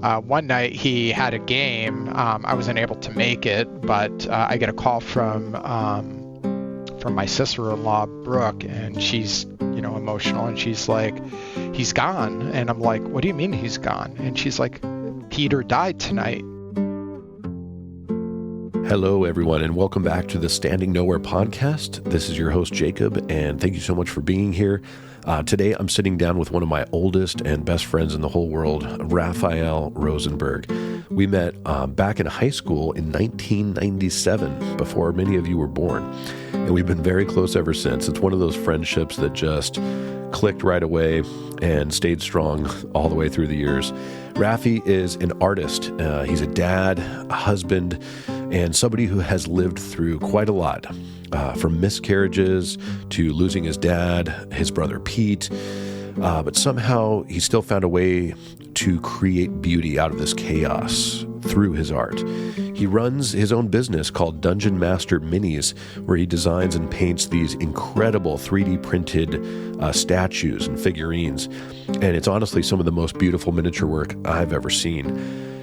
one night he had a game. I wasn't able to make it, but I get a call from my sister-in-law, Brooke, and she's, emotional, and she's like, he's gone. And I'm like, what do you mean he's gone? And she's like, Peter died tonight. Hello, everyone, and welcome back to the Standing Nowhere podcast. This is your host, Jacob, and thank you so much for being here. Today, I'm sitting down with one of my oldest and best friends in the whole world, Raphael Rozenberg. We met back in high school in 1997, before many of you were born, and we've been very close ever since. It's one of those friendships that just clicked right away and stayed strong all the way through the years. Rafi is an artist. He's a dad, a husband, and somebody who has lived through quite a lot, from miscarriages to losing his dad, his brother Pete, but somehow he still found a way to create beauty out of this chaos through his art. He runs his own business called Dungeon Master Minis, where he designs and paints these incredible 3D printed statues and figurines, and it's honestly some of the most beautiful miniature work I've ever seen.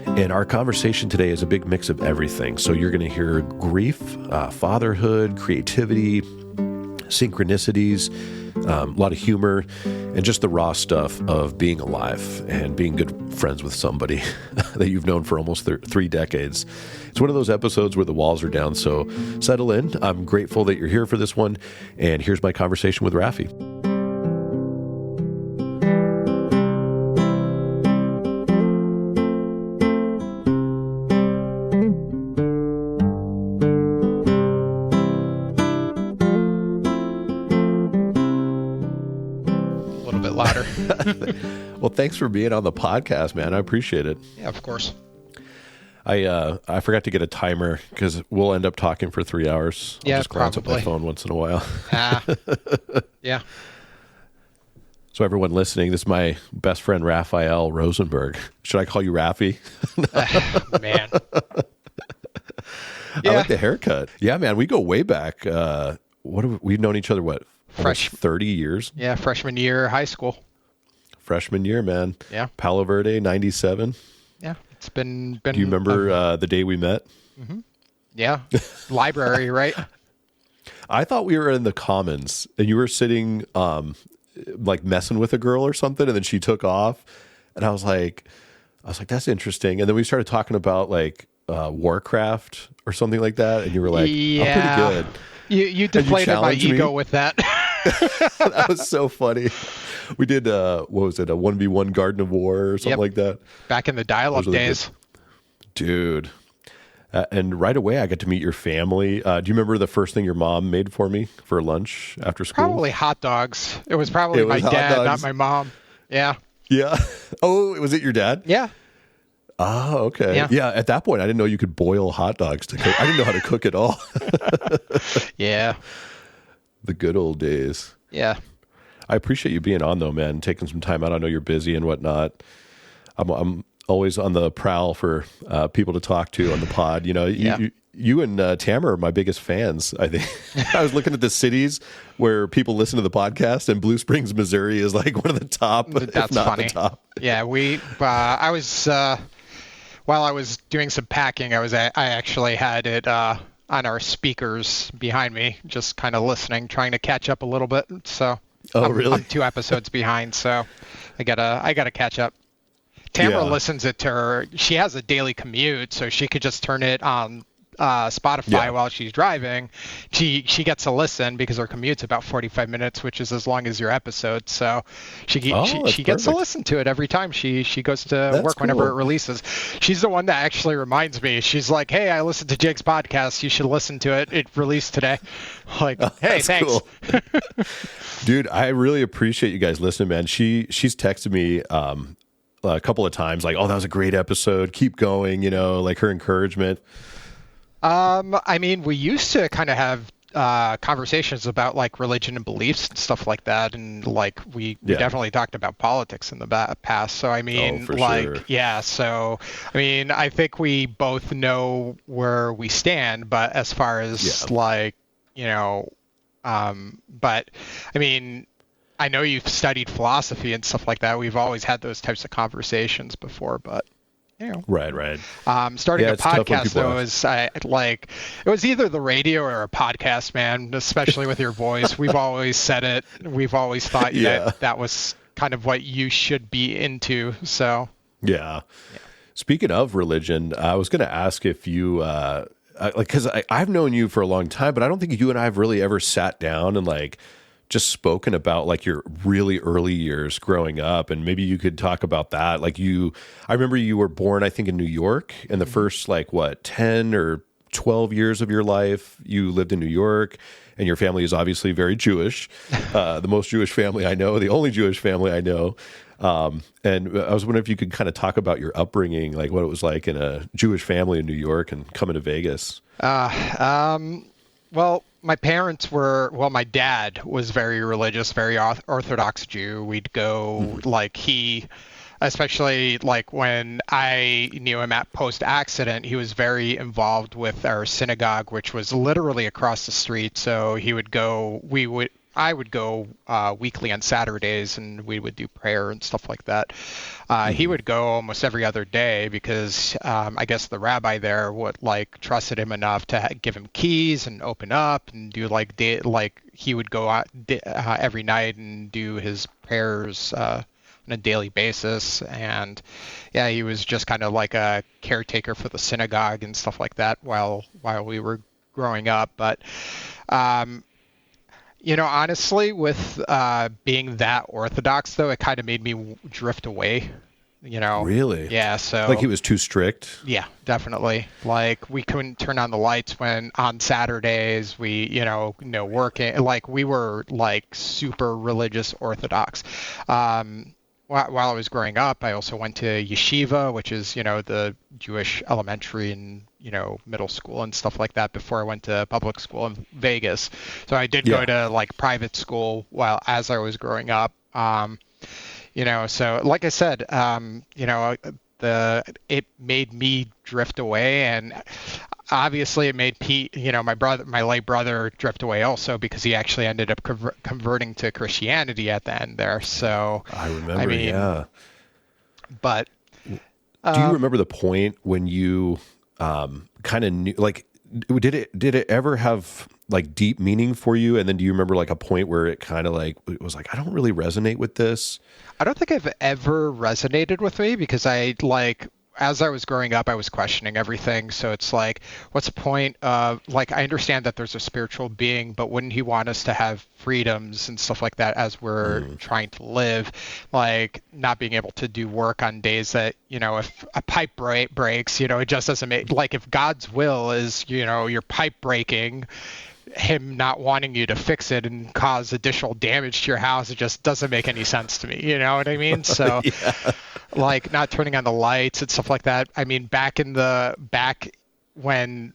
And our conversation today is a big mix of everything. So you're going to hear grief, fatherhood, creativity, synchronicities, a lot of humor, and just the raw stuff of being alive and being good friends with somebody that you've known for almost 3 decades. It's one of those episodes where the walls are down, so settle in. I'm grateful that you're here for this one, and here's my conversation with Rafi. Well, thanks for being on the podcast, man. I appreciate it. Yeah, of course. I forgot to get a timer because we'll end up talking for 3 hours. I'll just glance at my phone once in a while. Yeah. So everyone listening, this is my best friend, Raphael Rozenberg. Should I call you Rafi? Man. I like the haircut. Yeah, man. We go way back. We've known each other, almost 30 years? Yeah, freshman year, high school. Freshman year, man. Yeah. Palo Verde, 97. Yeah, it's been. Do you remember the day we met? Mm-hmm. Yeah, library, right? I thought we were in the Commons, and you were sitting, like messing with a girl or something, and then she took off, and I was like, that's interesting. And then we started talking about like Warcraft or something like that, and you were like, yeah. I'm pretty good. You deflated my ego with that. That was so funny. We did, what was it, a 1v1 Garden of War or something like that? Back in the dial-up days. Dude. And right away, I got to meet your family. Do you remember the first thing your mom made for me for lunch after school? Probably hot dogs. It was probably my dad, not my mom. Yeah. Yeah. Oh, was it your dad? Yeah. Oh, okay. Yeah. At that point, I didn't know you could boil hot dogs to cook. I didn't know how to cook at all. Yeah. The good old days. Yeah. I appreciate you being on, though, man, taking some time out. I know you're busy and whatnot. I'm always on the prowl for people to talk to on the pod. You know, you and Tamara are my biggest fans, I think. I was looking at the cities where people listen to the podcast, and Blue Springs, Missouri is like one of the top, That's if not funny. the top. Yeah, I was, while I was doing some packing, I actually had it on our speakers behind me, just kind of listening, trying to catch up a little bit. So really? I'm 2 episodes behind, so I gotta catch up. Tamara listens it to her. She has a daily commute, so she could just turn it on Spotify while she's driving. She gets to listen because her commute's about 45 minutes, which is as long as your episode. So she gets to listen to it every time she goes to work whenever it releases. She's the one that actually reminds me. She's like, "Hey, I listened to Jake's podcast. You should listen to it. It released today." Like, hey, thanks. Cool. Dude, I really appreciate you guys listening, man. She's texted me a couple of times like, "Oh, that was a great episode. Keep going," like her encouragement. I mean, we used to kind of have conversations about like religion and beliefs and stuff like that, and like we definitely talked about politics in the past. So I mean, So I mean, I think we both know where we stand, but as far as but I mean, I know you've studied philosophy and stuff like that. We've always had those types of conversations before, but you know. Right. Starting a it's tough when podcast people though is like it was either the radio or a podcast, man. Especially with your voice, we've always said it. We've always thought that was kind of what you should be into. So yeah. Speaking of religion, I was going to ask if you because I've known you for a long time, but I don't think you and I have really ever sat down and like just spoken about like your really early years growing up, and maybe you could talk about that. Like I remember you were born, I think, in New York, and the first 10 or 12 years of your life, you lived in New York, and your family is obviously very Jewish, the most Jewish family I know, the only Jewish family I know. And I was wondering if you could kind of talk about your upbringing, like what it was like in a Jewish family in New York and coming to Vegas. Well, my parents my dad was very religious, very Orthodox Jew. We'd go especially like when I knew him at post-accident, he was very involved with our synagogue, which was literally across the street. So I would go weekly on Saturdays, and we would do prayer and stuff like that. He would go almost every other day because I guess the rabbi there would trusted him enough to give him keys and open up and do he would go out every night and do his prayers on a daily basis. And yeah, he was just kind of like a caretaker for the synagogue and stuff like that while we were growing up. But honestly, with being that Orthodox, though, it kind of made me drift away, Really? Yeah, so... Like he was too strict? Yeah, definitely. Like, we couldn't turn on the lights on Saturdays, we, working. Like, we were, super religious Orthodox. While I was growing up, I also went to yeshiva, which is, the Jewish elementary and, middle school and stuff like that before I went to public school in Vegas. So I did go to private school as I was growing up. So like I said, it made me drift away, and obviously it made my late brother drift away also, because he actually ended up converting to Christianity at the end there. So I remember, yeah. But do you remember the point when you kind of knew, did it ever have deep meaning for you? And then do you remember a point where it kind of it was I don't really resonate with this? I don't think I've ever resonated with me, because as I was growing up, I was questioning everything. So it's what's the point of, I understand that there's a spiritual being, but wouldn't he want us to have freedoms and stuff like that as we're trying to live? Not being able to do work on days that, if a pipe breaks, it just doesn't make, if God's will is, your pipe breaking, him not wanting you to fix it and cause additional damage to your house, it just doesn't make any sense to me. You know what I mean? So not turning on the lights and stuff like that. I mean, back when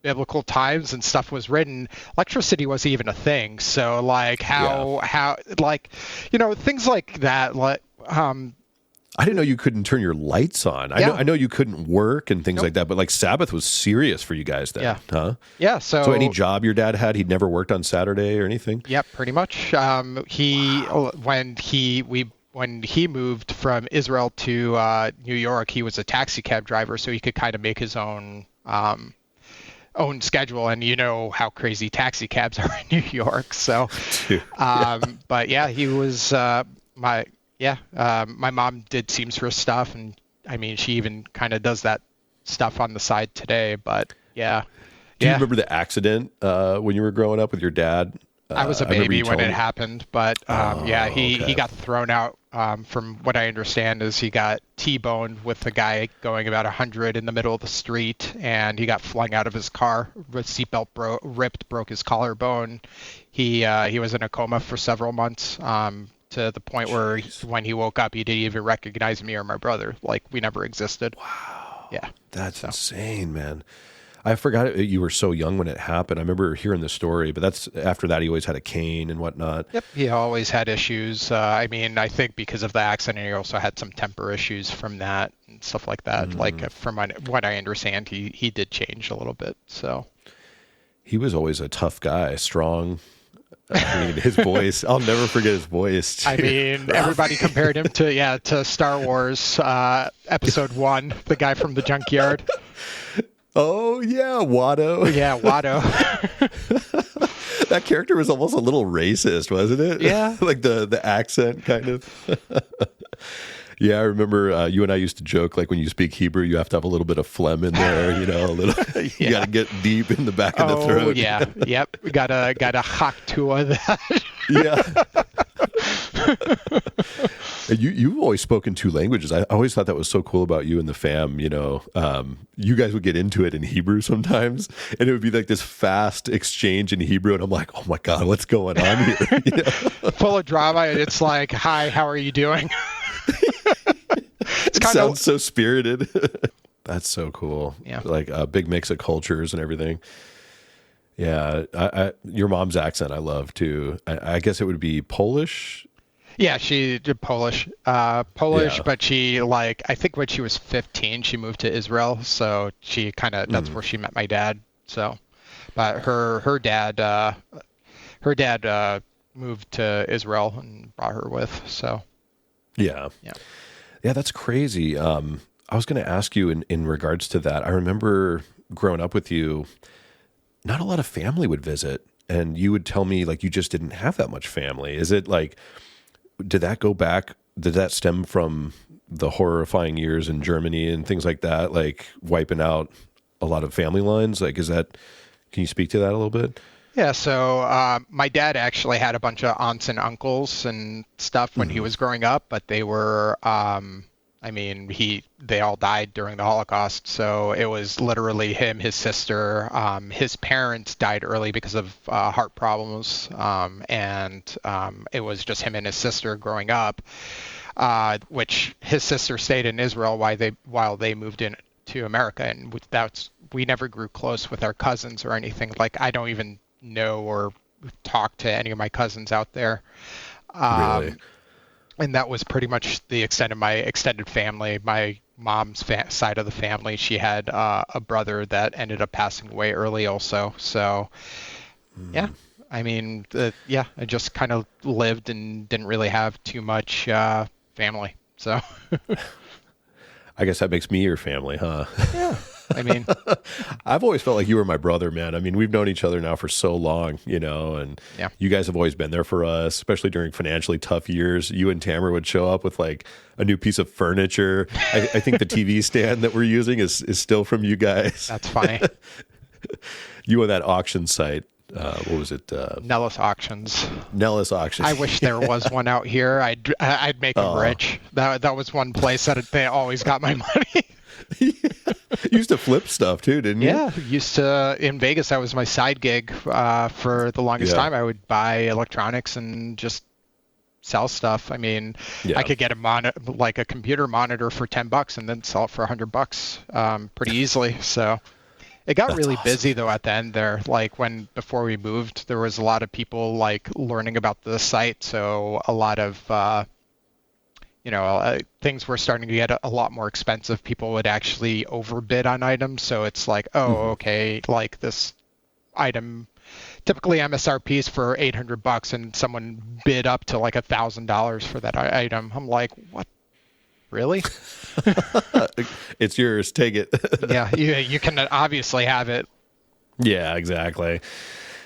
biblical times and stuff was written, electricity wasn't even a thing. So how things like that, I didn't know you couldn't turn your lights on. I know you couldn't work and things like that, but Sabbath was serious for you guys then, huh? Yeah. So any job your dad had, he'd never worked on Saturday or anything? Yeah, pretty much. When he moved from Israel to New York, he was a taxi cab driver, so he could kind of make his own schedule, and you know how crazy taxi cabs are in New York. So, but yeah, he was my mom did seamstress stuff, and I mean, she even kind of does that stuff on the side today. But yeah. Do you remember the accident when you were growing up with your dad? I was a baby when it happened, but he got thrown out. From what I understand, is he got T-boned with a guy going about 100 in the middle of the street, and he got flung out of his car. His seatbelt broke his collarbone. He was in a coma for several months. To the point where when he woke up, he didn't even recognize me or my brother. We never existed. Wow. Yeah. That's insane, man. I forgot you were so young when it happened. I remember hearing the story, but that's after that he always had a cane and whatnot. Yep. He always had issues. I think because of the accident, he also had some temper issues from that and stuff like that. From what I understand, he did change a little bit. So he was always a tough guy, strong. I mean, his voice, I'll never forget his voice. Too. I mean, everybody compared him to Star Wars Episode 1, the guy from the junkyard. Oh, yeah, Watto. Yeah, Watto. That character was almost a little racist, wasn't it? Yeah. Like the accent, kind of. Yeah, I remember you and I used to joke, like when you speak Hebrew, you have to have a little bit of phlegm in there, a little. You got to get deep in the back of the throat. Oh yeah, yep. Gotta haktua that. Yeah. You've always spoken two languages. I always thought that was so cool about you and the fam. You guys would get into it in Hebrew sometimes, and it would be like this fast exchange in Hebrew, and I'm like, oh my god, what's going on here? Full of drama. And it's like, hi, how are you doing? It sounds so spirited. That's so cool. Yeah. Like a big mix of cultures and everything. Yeah. Your mom's accent I love too. I guess it would be Polish. Yeah, she did Polish. Yeah. But she, I think when she was 15, she moved to Israel. So she that's where she met my dad. So, but her dad moved to Israel and brought her with. So. Yeah. That's crazy. I was going to ask you in regards to that. I remember growing up with you, not a lot of family would visit, and you would tell me like you just didn't have that much family. Is it like, did that go back? Did that stem from the horrifying years in Germany and things like that, like wiping out a lot of family lines? Like, can you speak to that a little bit? Yeah, so my dad actually had a bunch of aunts and uncles and stuff when he was growing up, but they were, they all died during the Holocaust. So it was literally him, his sister. His parents died early because of heart problems, and it was just him and his sister growing up, which his sister stayed in Israel while they moved in to America, and we never grew close with our cousins or anything. Like, I don't even know or talk to any of my cousins out there. Really? And that was pretty much the extent of my extended family. My mom's side of the family, she had a brother that ended up passing away early also. So, yeah, I just kind of lived and didn't really have too much family. So, I guess that makes me your family, huh? Yeah. I've always felt like you were my brother, man. I mean, we've known each other now for so long, and you guys have always been there for us, especially during financially tough years. You and Tamara would show up with like a new piece of furniture. I think the TV stand that we're using is still from you guys. That's funny. You on that auction site. What was it? Nellis Auctions. Nellis Auctions. I wish there was one out here. I'd make them rich. That was one place that they always got my money. You used to flip stuff too, didn't you? Yeah, used to in Vegas. That was my side gig for the longest time. I would buy electronics and just sell stuff. I could get a computer monitor for $10 and then sell it for $100 pretty easily. So it got really busy though at the end there. Like before we moved, there was a lot of people like learning about the site. So a lot of things were starting to get a lot more expensive. People would actually overbid on items. So it's like, okay, like this item, typically MSRP is for $800 and someone bid up to like $1,000 for that item. I'm like, what? Really? It's yours. Take it. Yeah, you can obviously have it. Yeah, exactly.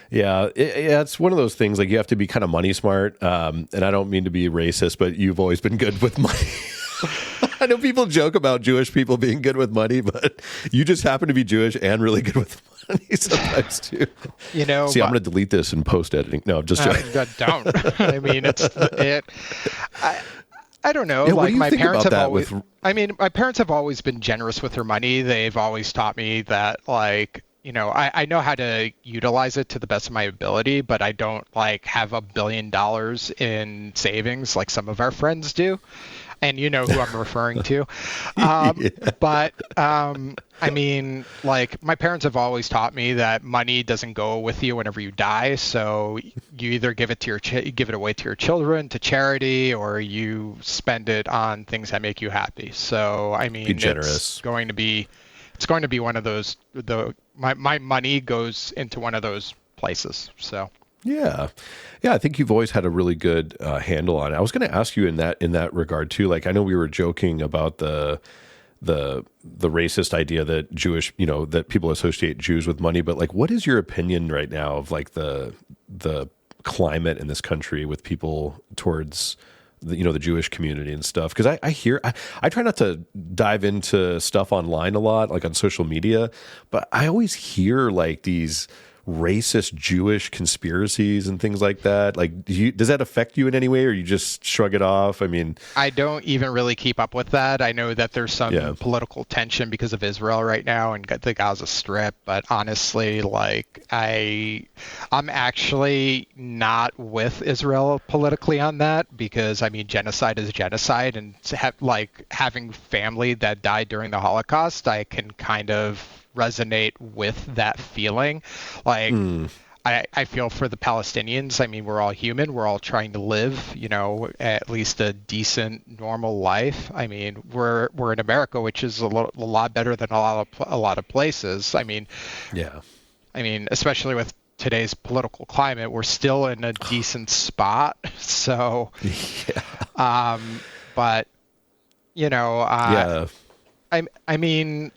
Yeah, it's one of those things, like you have to be kind of money smart. And I don't mean to be racist, but you've always been good with money. I know people joke about Jewish people being good with money, but you just happen to be Jewish and really good with money sometimes too. See, I'm going to delete this in post editing. No, just joking. Don't. I don't know. Yeah, like my parents have always. My parents have always been generous with their money. They've always taught me that, I know how to utilize it to the best of my ability, but I don't have $1 billion in savings like some of our friends do. And you know who I'm referring to. But my parents have always taught me that money doesn't go with you whenever you die. So you either give it to give it away to your children, to charity, or you spend it on things that make you happy. So be generous. It's going to be one of those. My money goes into one of those places. So Yeah. Yeah, I think you've always had a really good handle on it. I was going to ask you in that regard too. Like, I know we were joking about the racist idea that Jewish, that people associate Jews with money, but like, what is your opinion right now of like the climate in this country with people towards the Jewish community and stuff? Because I try not to dive into stuff online a lot, like on social media, but I always hear like these racist Jewish conspiracies and things like that. Like, does that affect you in any way, or you just shrug it off? I mean, I don't even really keep up with that. I know that there's some political tension because of Israel right now and the Gaza Strip, but honestly, like I'm actually not with Israel politically on that, because I mean, genocide is genocide, and having family that died during the Holocaust, I can kind of resonate with that feeling. Like, I feel for the Palestinians. I mean, we're all human. We're all trying to live, at least a decent, normal life. I mean, we're in America, which is a lot better than a lot of places. I mean, yeah. I mean, especially with today's political climate, we're still in a decent spot. So, yeah. But yeah. I mean,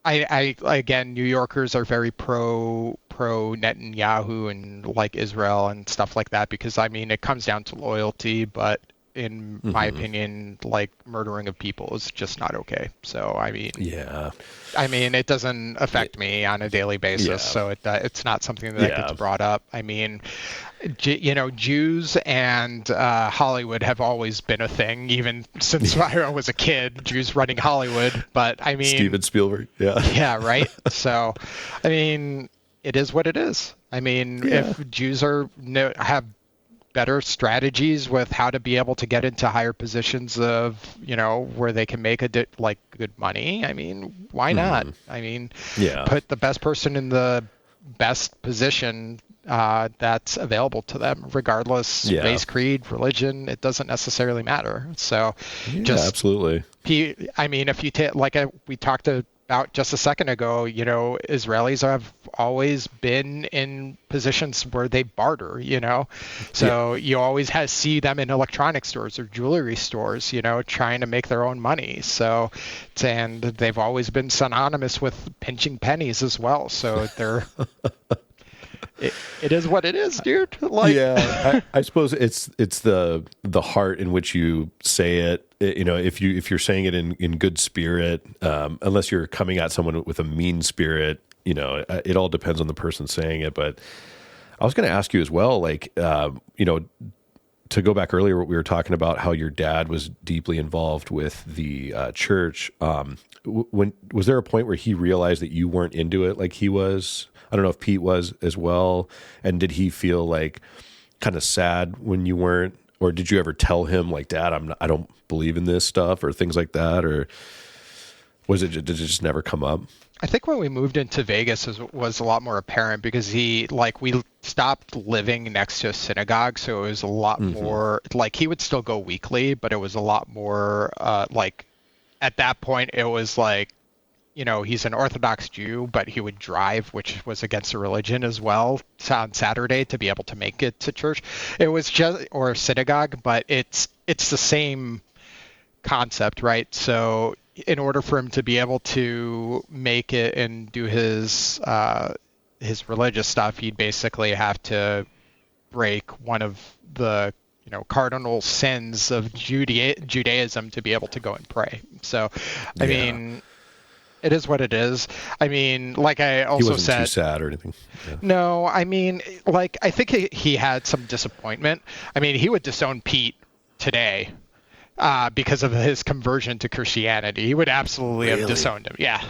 I again, New Yorkers are very pro Netanyahu and like Israel and stuff like that, because I mean, it comes down to loyalty, but in my opinion, like, murdering of people is just not okay. So I mean, it doesn't affect me on a daily basis, so it's not something that gets brought up. I mean, Jews and Hollywood have always been a thing, even since I was a kid. Jews running Hollywood, but I mean, Steven Spielberg, yeah, right. So, I mean, it is what it is. I mean, if Jews have better strategies with how to be able to get into higher positions of, where they can make good money, I mean, why not? I mean, put the best person in the best position that's available to them, regardless race, creed, religion. It doesn't necessarily matter. So absolutely. I mean, if you take, we talked about just a second ago, Israelis have always been in positions where they barter, so you always see them in electronic stores or jewelry stores, trying to make their own money. So, and they've always been synonymous with pinching pennies as well. So they're it is what it is, dude. Like, I suppose it's the heart in which you say it. If you're saying it in good spirit, unless you're coming at someone with a mean spirit, it all depends on the person saying it. But I was going to ask you as well, like, to go back earlier, what we were talking about, how your dad was deeply involved with the church. When was there a point where he realized that you weren't into it like he was? I don't know if Pete was as well. And did he feel like kind of sad when you weren't, or did you ever tell him like, Dad, I don't believe in this stuff, or things like that? Or did it just never come up? I think when we moved into Vegas was a lot more apparent, because we stopped living next to a synagogue. So it was a lot more like, he would still go weekly, but it was a lot more at that point it was like, he's an Orthodox Jew, but he would drive, which was against the religion as well, on Saturday to be able to make it to church. It was or synagogue, but it's the same concept, right? So in order for him to be able to make it and do his religious stuff, he'd basically have to break one of the cardinal sins of Judaism to be able to go and pray. So, I mean, it is what it is. I mean, like I also he wasn't too sad or anything. Yeah. No, I mean, like, I think he had some disappointment. I mean, he would disown Pete today because of his conversion to Christianity. He would absolutely have disowned him. Yeah.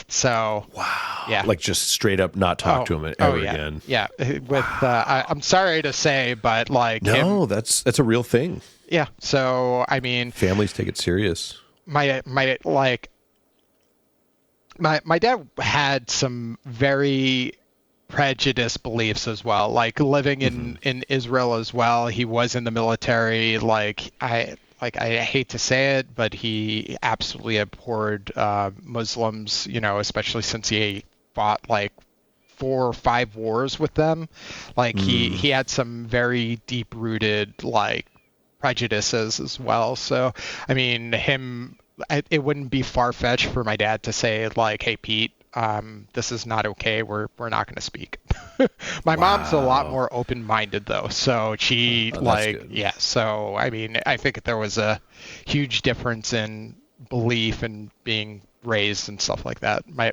So. Wow. Yeah. Like, just straight up not talk to him ever again. Yeah. With I'm sorry to say, but like. No, that's a real thing. Yeah. So I mean. Families take it serious. My dad had some very prejudiced beliefs as well, like living in Israel as well. He was in the military. I hate to say it, but he absolutely abhorred Muslims, especially since he fought 4 or 5 wars with them. Like he had some very deep rooted like prejudices as well. So I mean, it wouldn't be far fetched for my dad to say like, "Hey Pete, this is not okay. We're not going to speak." My mom's a lot more open-minded though, so she yeah. So I mean, I think there was a huge difference in belief and being raised and stuff like that. My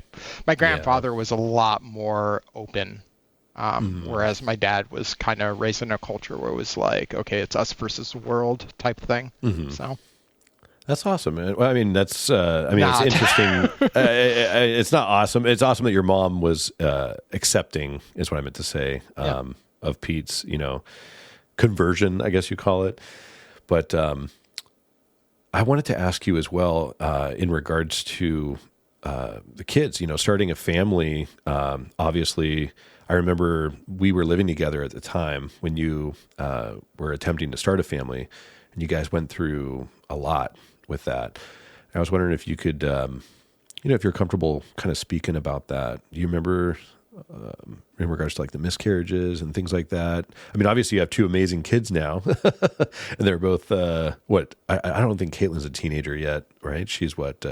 grandfather was a lot more open, whereas my dad was kind of raised in a culture where it was like, okay, it's us versus the world type thing. So. That's awesome, man. Well, I mean, it's interesting. It's not awesome. It's awesome that your mom was accepting, is what I meant to say, of Pete's, conversion, I guess you call it. But I wanted to ask you as well, in regards to the kids, starting a family. Obviously, I remember we were living together at the time when you were attempting to start a family, and you guys went through a lot with that. I was wondering if you could, if you're comfortable kind of speaking about that. Do you remember in regards to like the miscarriages and things like that? I mean, obviously you have 2 amazing kids now, and they're both, I don't think Caitlin's a teenager yet, right? She's what?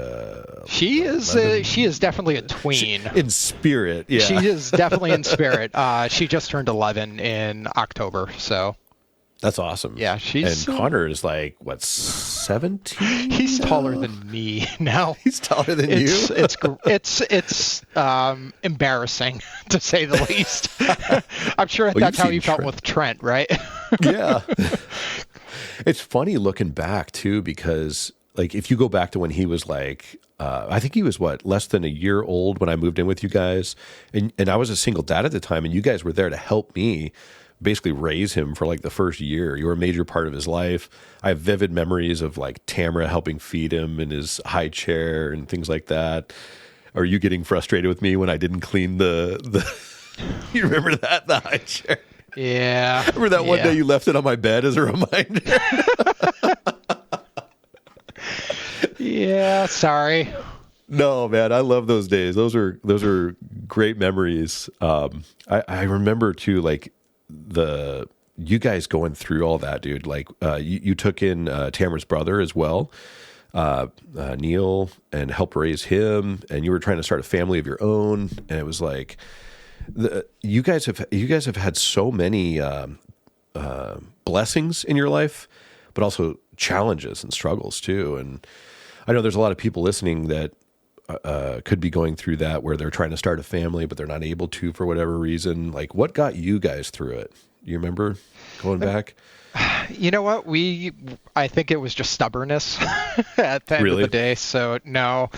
She is definitely a tween. In spirit, yeah. She is definitely in spirit. She just turned 11 in October, so. That's awesome. Yeah, and Connor is like, what, 17? He's taller than me now. He's taller than you? It's embarrassing, to say the least. I'm sure that's how you felt with Trent, right? Yeah. It's funny looking back, too, because, like, if you go back to when he was like, I think he was, less than a year old when I moved in with you guys. And I was a single dad at the time, and you guys were there to help me basically raise him for like the first year. You were a major part of his life. I have vivid memories of like Tamara helping feed him in his high chair and things like that. Are you getting frustrated with me when I didn't clean the you remember that? The high chair? Yeah. Remember that one day you left it on my bed as a reminder? Yeah, sorry. No, man, I love those days. Those are great memories. I remember too, like, you guys going through all that, dude. Like, you took in Tamara's brother as well, Neil, and helped raise him, and you were trying to start a family of your own, and it was like you guys have had so many blessings in your life, but also challenges and struggles too. And I know there's a lot of people listening that could be going through that, where they're trying to start a family, but they're not able to for whatever reason. Like, what got you guys through it? You remember going back? You know what? I think it was just stubbornness at the end of the day. So no,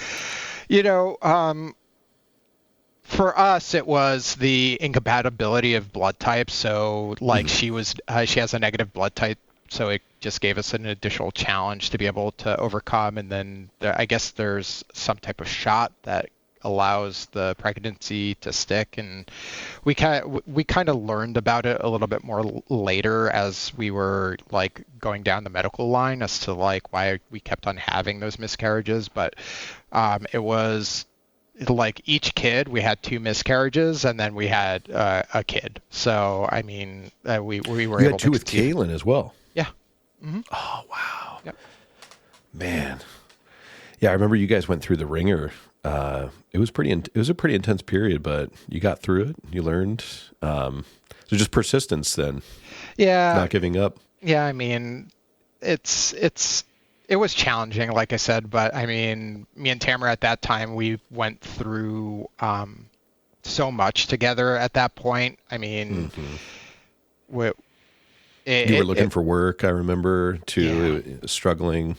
for us, it was the incompatibility of blood types. So like she has a negative blood type. So it just gave us an additional challenge to be able to overcome. And then I guess there's some type of shot that allows the pregnancy to stick. And we kind of learned about it a little bit more later as we were like going down the medical line as to like why we kept on having those miscarriages. But it was like each kid, we had 2 miscarriages, and then we had a kid. So I mean, we were you able had 2 to with Caitlin as well. Yeah. Mm-hmm. Oh wow. Yep. Man. Yeah, I remember you guys went through the ringer. It was a pretty intense period, but you got through it. You learned. So just persistence then. Yeah. Not giving up. Yeah, I mean, it was challenging, like I said, but I mean, me and Tamara at that time, we went through so much together at that point. I mean, you were looking for work, I remember, too, struggling.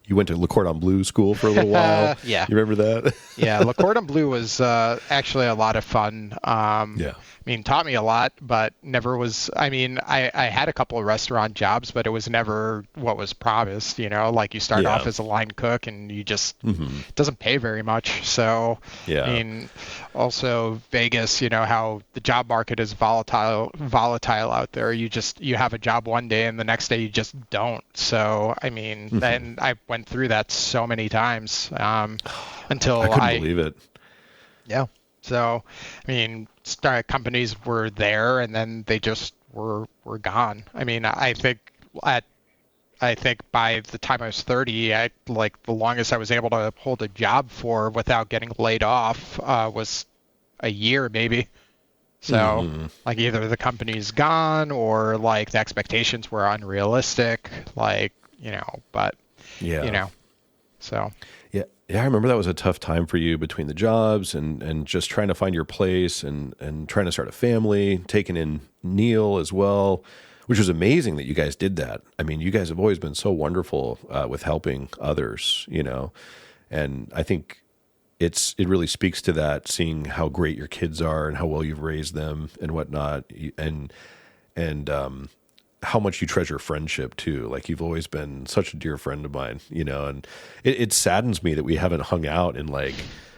You went to Le Cordon Bleu school for a little while. Yeah. You remember that? Yeah, Le Cordon Bleu was actually a lot of fun. Yeah. I mean, taught me a lot, but never was, I mean, I had a couple of restaurant jobs, but it was never what was promised, like you start off as a line cook and you just, it doesn't pay very much. So, yeah. I mean, also Vegas, how the job market is volatile out there. You have a job one day and the next day you just don't. So, I mean, then I went through that so many times until I couldn't believe it. Yeah. So, I mean, start companies were there and then they just were gone. I mean, I think by the time I was 30, like the longest I was able to hold a job for without getting laid off was a year maybe. So, Hmm. like either the company's gone or like the expectations were unrealistic, like, but you Yeah. know, so Yeah. Yeah, I remember that was a tough time for you between the jobs and just trying to find your place and trying to start a family, taking in Neil as well, which was amazing that you guys did that. I mean, you guys have always been so wonderful with helping others, and I think it really speaks to that, seeing how great your kids are and how well you've raised them and whatnot, and how much you treasure friendship too. Like you've always been such a dear friend of mine, and it saddens me that we haven't hung out in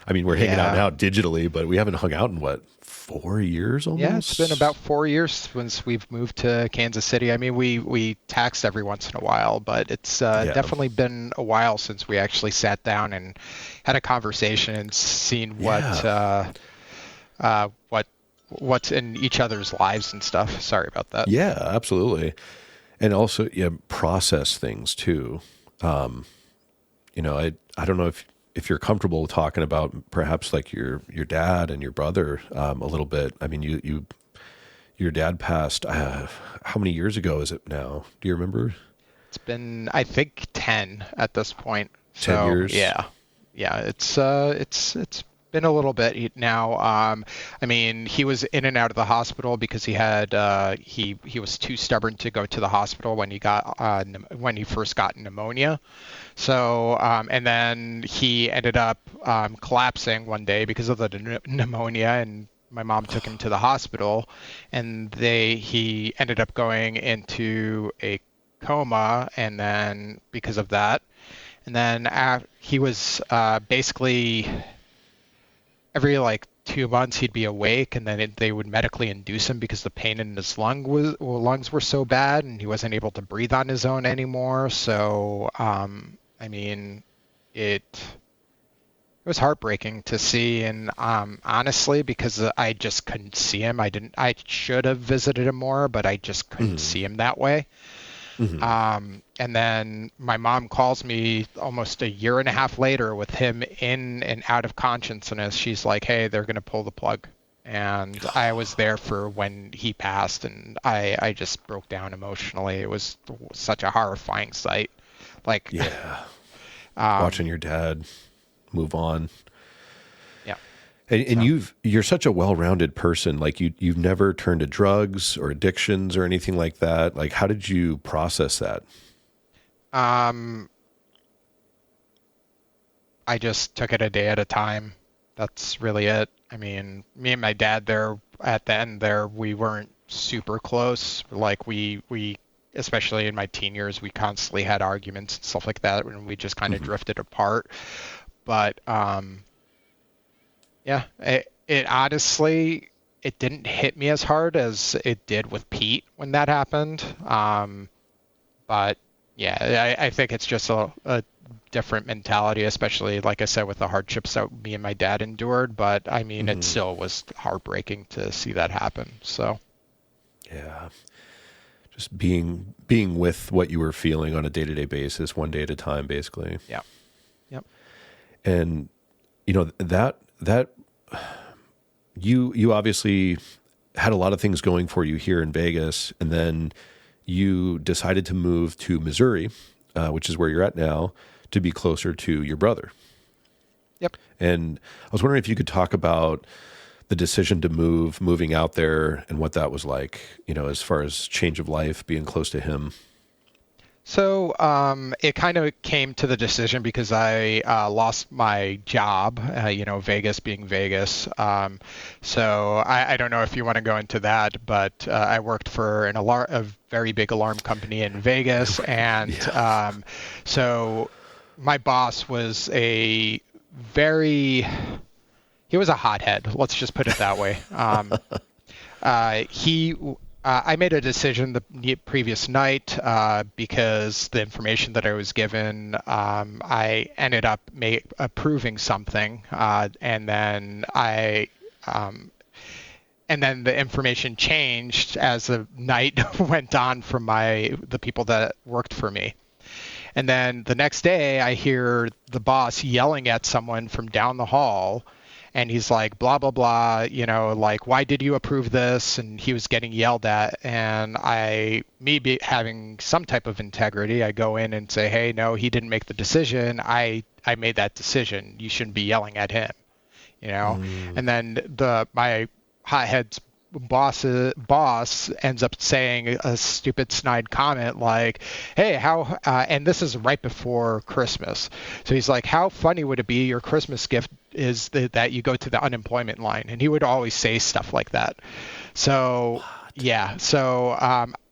I mean, we're hanging out yeah. now digitally, but we haven't hung out in what, 4 years Yeah, it's been almost? about 4 years since we've moved to Kansas City. I mean, we text every once in a while, but it's Yeah. definitely been a while since we actually sat down and had a conversation and seen Yeah. what what's in each other's lives and stuff. Sorry about that. Yeah, absolutely. And also, yeah, process things too. Um, I don't know if you're comfortable talking about perhaps like your dad and your brother a little bit. I mean, your dad passed. How many years ago is it now? Do you remember? It's been, I think, 10 at this point. So 10 years. yeah, it's been a little bit now. I mean, he was in and out of the hospital because he was too stubborn to go to the hospital when when he first got pneumonia. So and then he ended up collapsing one day because of the pneumonia, and my mom took him to the hospital, and he ended up going into a coma, and then because of that, and then he was basically every like 2 months he'd be awake, and then they would medically induce him because the pain in his lungs were so bad, and he wasn't able to breathe on his own anymore. So I mean, it was heartbreaking to see, and honestly, because I just couldn't see him. I should have visited him more, but I just couldn't Hmm. see him that way. Hmm. And then my mom calls me almost a year and a half later with him in and out of consciousness. She's like, "Hey, they're gonna pull the plug." And I was there for when he passed, and I just broke down emotionally. It was such a horrifying sight. Like, Yeah. Watching um, your dad move on. yeah. And So, you're such a well-rounded person. Like you've never turned to drugs or addictions or anything like that. Like how did you process that? um, I just took it a day at a time. That's really it. I mean, me and my dad there at the end there, we weren't super close. Like we especially in my teen years, we constantly had arguments and stuff like that, and we just kind of Hmm. drifted apart. But yeah, it honestly it didn't hit me as hard as it did with Pete when that happened. But yeah, I think it's just a different mentality, especially like I said with the hardships that me and my dad endured. But I mean, it Hmm. still was heartbreaking to see that happen. So Yeah. Just being with what you were feeling on a day-to-day basis, one day at a time, basically. yeah, yep. And that you obviously had a lot of things going for you here in Vegas, and then you decided to move to Missouri, which is where you're at now, to be closer to your brother. Yep. And I was wondering if you could talk about the decision to moving out there, and what that was like, as far as change of life, being close to him. So it kind of came to the decision because I lost my job, Vegas being Vegas. So I don't know if you want to go into that, but I worked for a very big alarm company in Vegas, and Yeah. so my boss was very he was a hothead. Let's just put it that way. He I made a decision the previous night because the information that I was given, I ended up approving something, and then and then the information changed as the night went on from the people that worked for me. And then the next day I hear the boss yelling at someone from down the hall, and he's like, blah, blah, blah, like, why did you approve this? And he was getting yelled at. And having some type of integrity, I go in and say, hey, no, he didn't make the decision. I made that decision. You shouldn't be yelling at him, And then my hothead's boss ends up saying a stupid snide comment like, hey, and this is right before Christmas. So he's like, how funny would it be your Christmas gift is that you go to the unemployment line? And he would always say stuff like that. So, yeah. So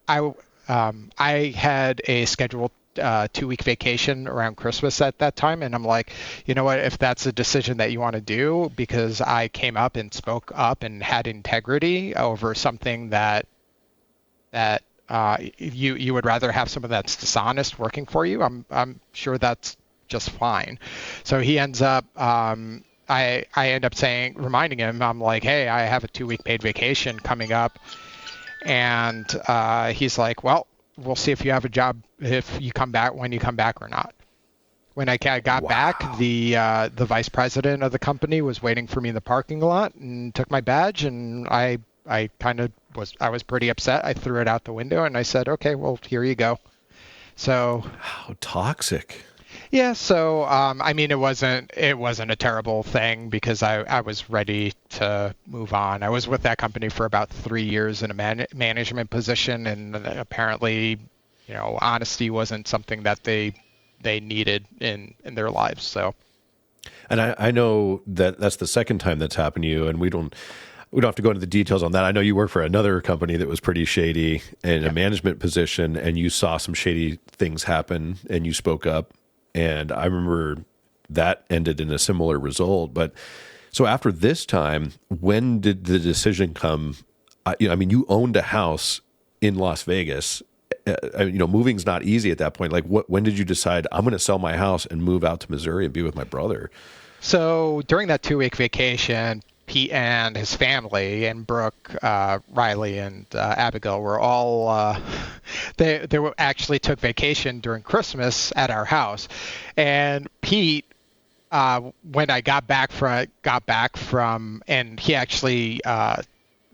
I had a scheduled 2-week vacation around Christmas at that time. And I'm like, you know what, if that's a decision that you want to do, because I came up and spoke up and had integrity over something that you would rather have someone that's dishonest working for you, I'm sure that's just fine. So he ends up, I end up reminding him, I'm like, hey, I have a 2-week paid vacation coming up. And he's like, well, we'll see if you have a job when you come back or not. When I got back, the vice president of the company was waiting for me in the parking lot and took my badge, and I was pretty upset. I threw it out the window and I said, okay, well, here you go. So how toxic. Yeah, so it wasn't a terrible thing because I was ready to move on. I was with that company for about 3 years in a management position, and apparently, honesty wasn't something that they needed in their lives. So, and I know that's the second time that's happened to you, and we don't have to go into the details on that. I know you work for another company that was pretty shady in a management position, and you saw some shady things happen, and you spoke up. And I remember that ended in a similar result. But so after this time, when did the decision come? You owned a house in Las Vegas. Moving's not easy at that point. Like, when did you decide I'm going to sell my house and move out to Missouri and be with my brother? So during that 2-week vacation, Pete and his family and Brooke, Riley, and Abigail were all they actually took vacation during Christmas at our house. And Pete, when I got back from, and he actually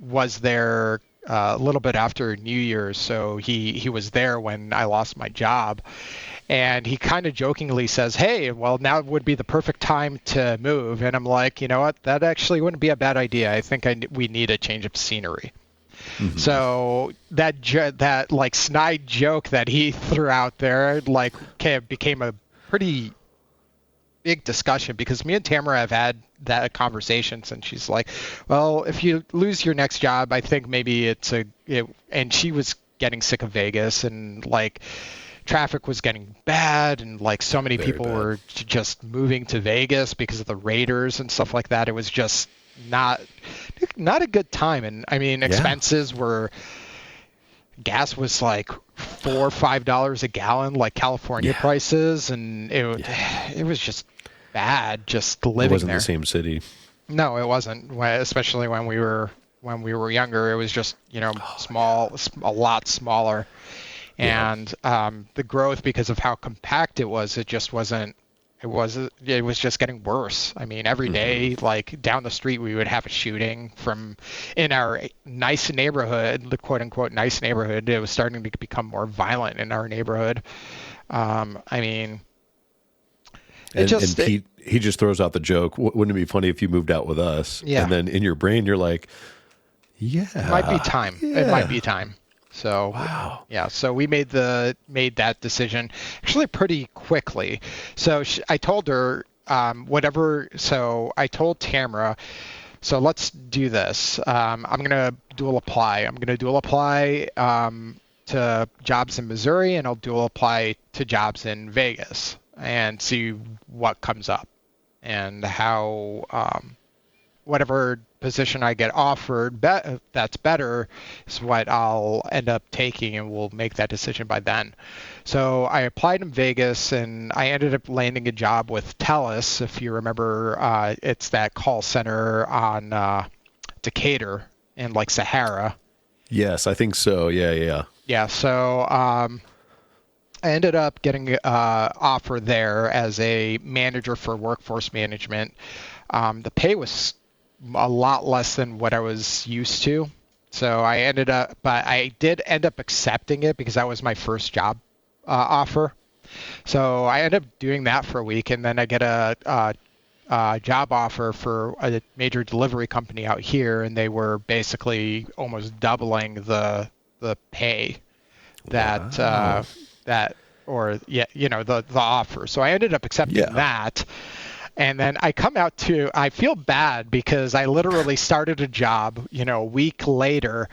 was there a little bit after New Year's, so he was there when I lost my job. And he kind of jokingly says, hey, well, now would be the perfect time to move. And I'm like, you know what? That actually wouldn't be a bad idea. I think we need a change of scenery. Mm-hmm. So that like snide joke that he threw out there, like, became a pretty big discussion, because me and Tamara have had that conversation, and she's like, well, if you lose your next job, I think maybe and she was getting sick of Vegas, and like, traffic was getting bad, and like so many people were just moving to Vegas because of the Raiders and stuff like that. It was just not a good time. And expenses were, gas was like $4 or $5 a gallon, like California prices, and it was just bad just living there. It wasn't the same city. No, it wasn't. Especially when we were younger, it was just small, a lot smaller. And the growth, because of how compact it was, it was just getting worse. Every day, like down the street, we would have a shooting in our nice neighborhood, the quote unquote nice neighborhood. It was starting to become more violent in our neighborhood. And Pete, he just throws out the joke, wouldn't it be funny if you moved out with us? Yeah. And then in your brain, you're like, it might be time. Yeah. It might be time. So wow. Yeah, so we made that decision actually pretty quickly. So I told her So I told Tamara, so let's do this. I'm gonna dual apply. I'm gonna dual apply to jobs in Missouri, and I'll dual apply to jobs in Vegas and see what comes up, and how whatever position I get offered that's better is what I'll end up taking, and we'll make that decision by then. So I applied in Vegas, and I ended up landing a job with TELUS. If you remember, it's that call center on Decatur in like Sahara. Yes, I think so. Yeah. Yeah. So I ended up getting an offer there as a manager for workforce management. The pay was a lot less than what I was used to. So but I did end up accepting it because that was my first job offer. So I ended up doing that for a week, and then I get a job offer for a major delivery company out here, and they were basically almost doubling the pay that Wow. the offer. So I ended up accepting that. And then I feel bad because I literally started a job, a week later,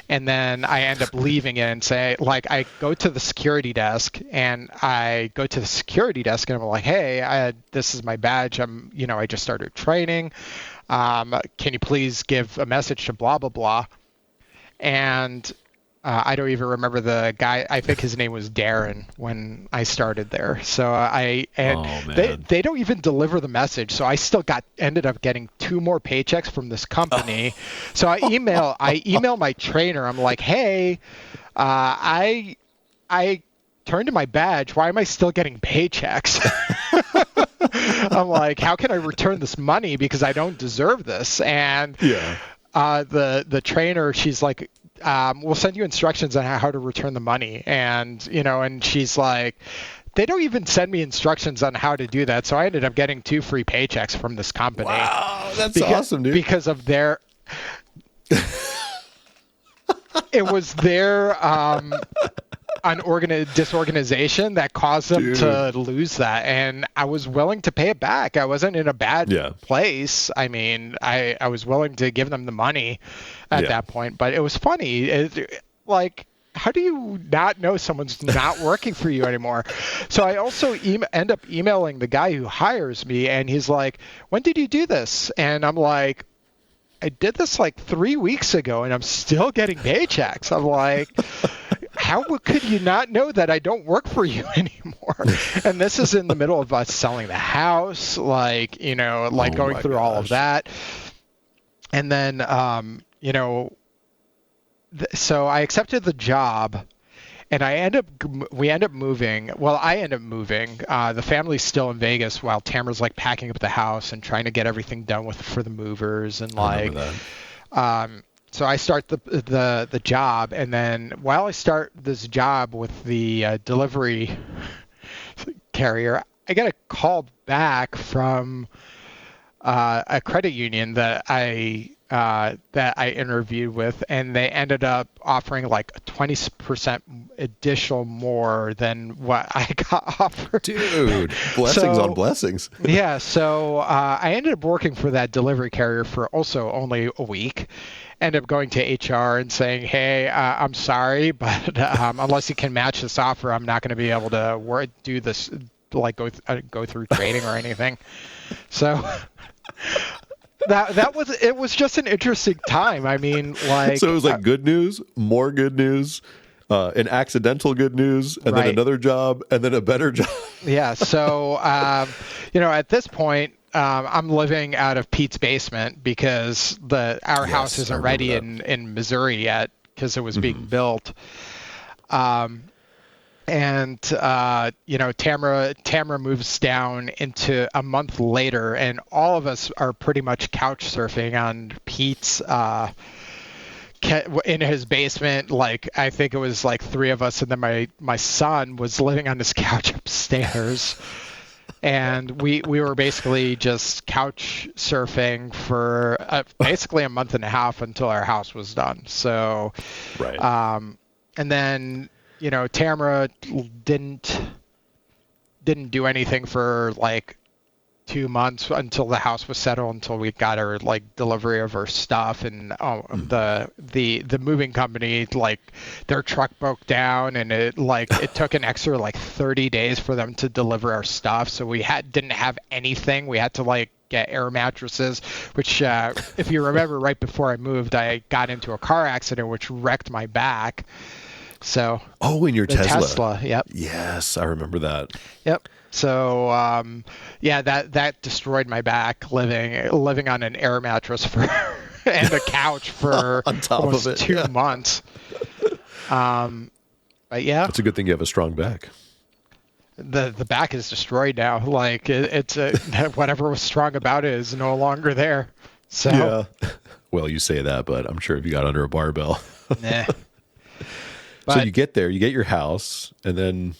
and then I end up leaving it and I go to the security desk and I'm like, hey, this is my badge. I just started training. Can you please give a message to blah, blah, blah. And I don't even remember the guy. I think his name was Darren when I started there. So they don't even deliver the message. So I still ended up getting 2 more paychecks from this company. So I email my trainer. I'm like, hey, I turned to my badge. Why am I still getting paychecks? I'm like, how can I return this money because I don't deserve this? And the trainer, she's like, we'll send you instructions on how to return the money. And she's like, they don't even send me instructions on how to do that. So I ended up getting 2 free paychecks from this company. Wow, that's awesome, dude. Because of their, it was their disorganization that caused them to lose that. And I was willing to pay it back. I wasn't in a bad place. I mean, I was willing to give them the money at that point, but it was funny. How do you not know someone's not working for you anymore? So I also end up emailing the guy who hires me, and he's like, when did you do this? And I'm like, I did this like 3 weeks ago, and I'm still getting paychecks. I'm like, how could you not know that I don't work for you anymore? And this is in the middle of us selling the house, going through all of that. And then, so I accepted the job, and we end up moving. Well, I end up moving. The family's still in Vegas while Tamara's like packing up the house and trying to get everything done for the movers and so I start the job, and then while I start this job with the delivery carrier, I get a call back from a credit union that I interviewed with, and they ended up offering like 20% additional more than what I got offered. Dude, blessings on blessings. Yeah, so I ended up working for that delivery carrier for also only a week. Ended up going to HR and saying, hey, I'm sorry, but unless you can match this offer, I'm not going to be able to do this, go through training or anything. So it was just an interesting time. I mean, so it was like good news, more good news, an accidental good news, and then another job, and then a better job. Yeah. So, at this point, I'm living out of Pete's basement because our house isn't ready in Missouri yet because it was being built. And Tamara moves down into a month later, and all of us are pretty much couch surfing on Pete's in his basement. Like, I think it was like 3 of us, and then my son was living on his couch upstairs. And we were basically just couch surfing for basically a month and a half until our house was done. So, and then Tamara didn't do anything for like 2 months until the house was settled, until we got her delivery of her stuff. And the moving company, their truck broke down, and it took an extra 30 days for them to deliver our stuff. So we didn't have anything. We had to get air mattresses, which if you remember, right before I moved, I got into a car accident which wrecked my back. So in your Tesla, yep. Yes, I remember that. Yep. So that destroyed my back living on an air mattress for and a couch for on top almost of it, 2 months. But yeah, it's a good thing you have a strong back. the back is destroyed now. Like it's whatever was strong about it is no longer there. So Yeah. Well, you say that, but I'm sure if you got under a barbell. nah. So But you get there, you get your house, and then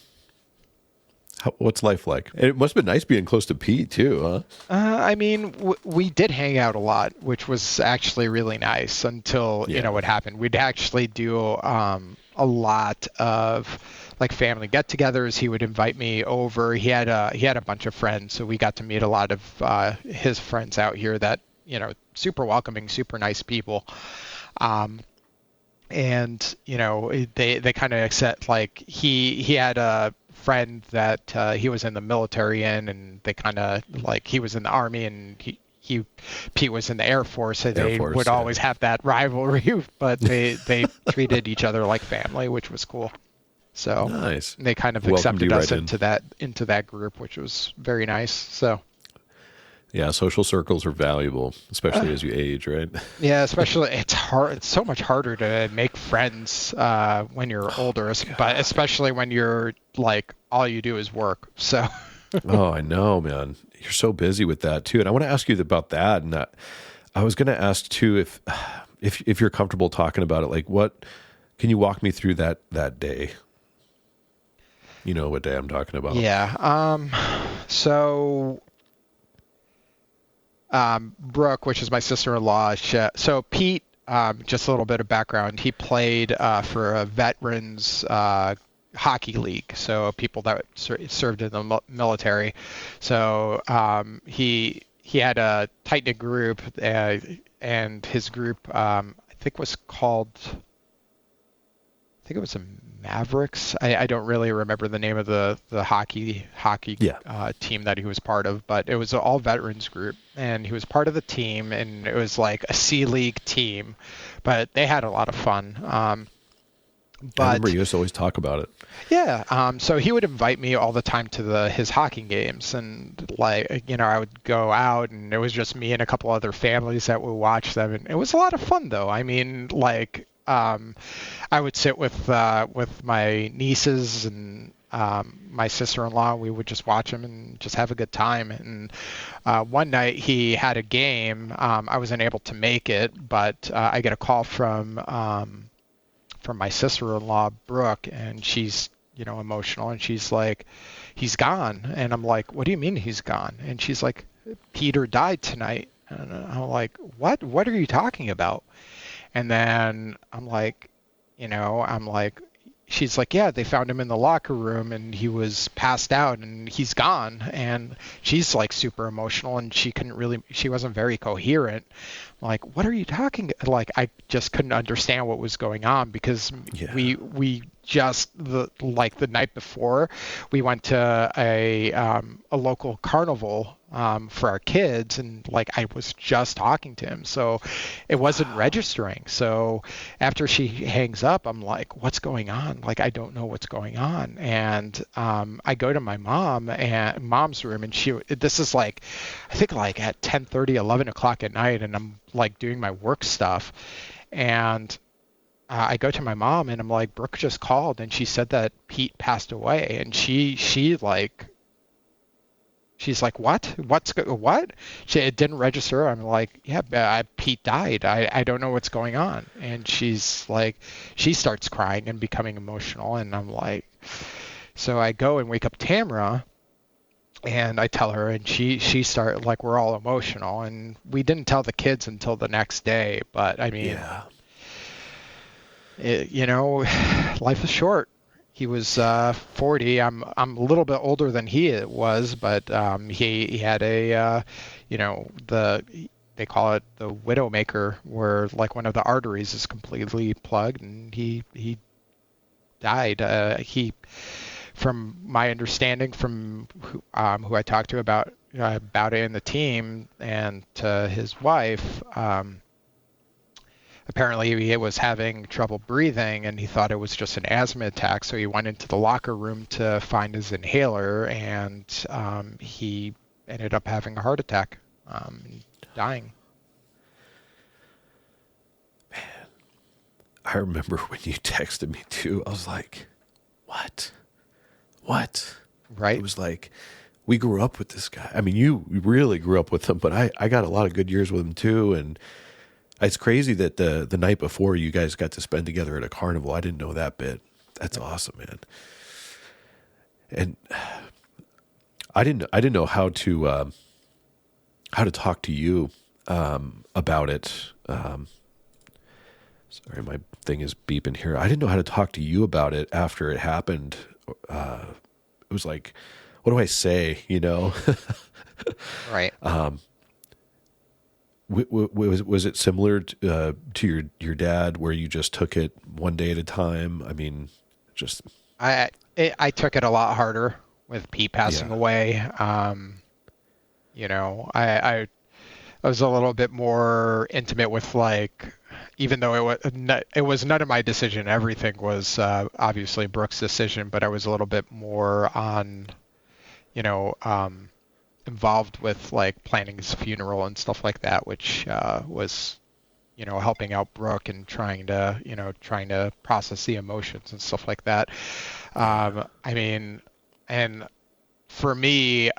what's life like? And it must have been nice being close to Pete too, huh? I mean, we did hang out a lot, which was actually really nice until what happened. We'd actually do a lot of like family get-togethers. He would invite me over. He had a bunch of friends, so we got to meet a lot of his friends out here that super welcoming, super nice people. And they kind of accept, like he had a friend that he was in the military and they kind of like, he was in the army and Pete was in the Air Force, so they would always have that rivalry, but they treated each other like family, which was cool. So nice. They kind of accepted us into that group, which was very nice. So yeah, social circles are valuable, especially as you age, right? Yeah, especially it's hard. It's so much harder to make friends when you're older, but especially when you're like all you do is work. So. Oh, I know, man. You're so busy with that too, and I want to ask you about that. And I was going to ask too if you're comfortable talking about it. Like, what can you walk me through that day? You know what day I'm talking about? Yeah. So. Brooke, which is my sister-in-law. So Pete, just a little bit of background. He played for a veterans hockey league, so people that served in the military. So he had a tight-knit group, and his group I think it was the Mavericks. I don't really remember the name of the hockey team that he was part of, but it was an all veterans group, and he was part of the team, and it was like a C League team, but they had a lot of fun. I remember you used to always talk about it. Yeah. So he would invite me all the time to his hockey games, and I would go out, and it was just me and a couple other families that would watch them, and it was a lot of fun though. I mean, I would sit with my nieces and my sister-in-law. We would just watch him and just have a good time. And one night he had a game. I wasn't able to make it, but I get a call from my sister-in-law, Brooke, and she's emotional, and she's like, "He's gone." And I'm like, "What do you mean he's gone?" And she's like, "Peter died tonight." And I'm like, "What? What are you talking about?" And then I'm like, she's like, "Yeah, they found him in the locker room and he was passed out and he's gone." And she's like super emotional and she wasn't very coherent. I'm like, "What are you talking?" Like, I just couldn't understand what was going on because we just the night before we went to a local carnival for our kids, and I was just talking to him, so it wasn't registering. So after she hangs up, I'm like, "What's going on?" Like, I don't know what's going on. And I go to my mom's room, and this is I think at 10:30, 11 o'clock at night, and I'm doing my work stuff, and I go to my mom and I'm like, "Brooke just called and she said that Pete passed away." And she's like, "What? What?" It didn't register. I'm like, "Yeah, Pete died. I don't know what's going on." And she's like, she starts crying and becoming emotional. And I'm like, so I go and wake up Tamara, and I tell her, and she started, we're all emotional, and we didn't tell the kids until the next day. But I mean, Yeah. Life is short. He was 40. I'm a little bit older than he was, but he had a they call it the widowmaker, where one of the arteries is completely plugged, and he died. From my understanding, from who I talked to about it in the team, and to his wife. Apparently he was having trouble breathing and he thought it was just an asthma attack, so he went into the locker room to find his inhaler, and he ended up having a heart attack, and dying. I remember when you texted me too, I was like, what? Right. It was like, we grew up with this guy. I mean, you really grew up with him, but I got a lot of good years with him too. And it's crazy that the night before you guys got to spend together at a carnival. I didn't know that bit. That's awesome, man. And I didn't know how to talk to you about it. Sorry, my thing is beeping here. I didn't know how to talk to you about it after it happened. It was like, what do I say? You know, Right. Was it similar to your dad, where you just took it one day at a time? I mean, just I took it a lot harder with Pete passing away. You know, I was a little bit more intimate with, like, even though it was none of my decision. Everything was obviously Brooke's decision, but I was a little bit more on, you know, involved with like planning his funeral and stuff like that, which was, you know, helping out Brooke and trying to process the emotions and stuff like that. I mean, and for me,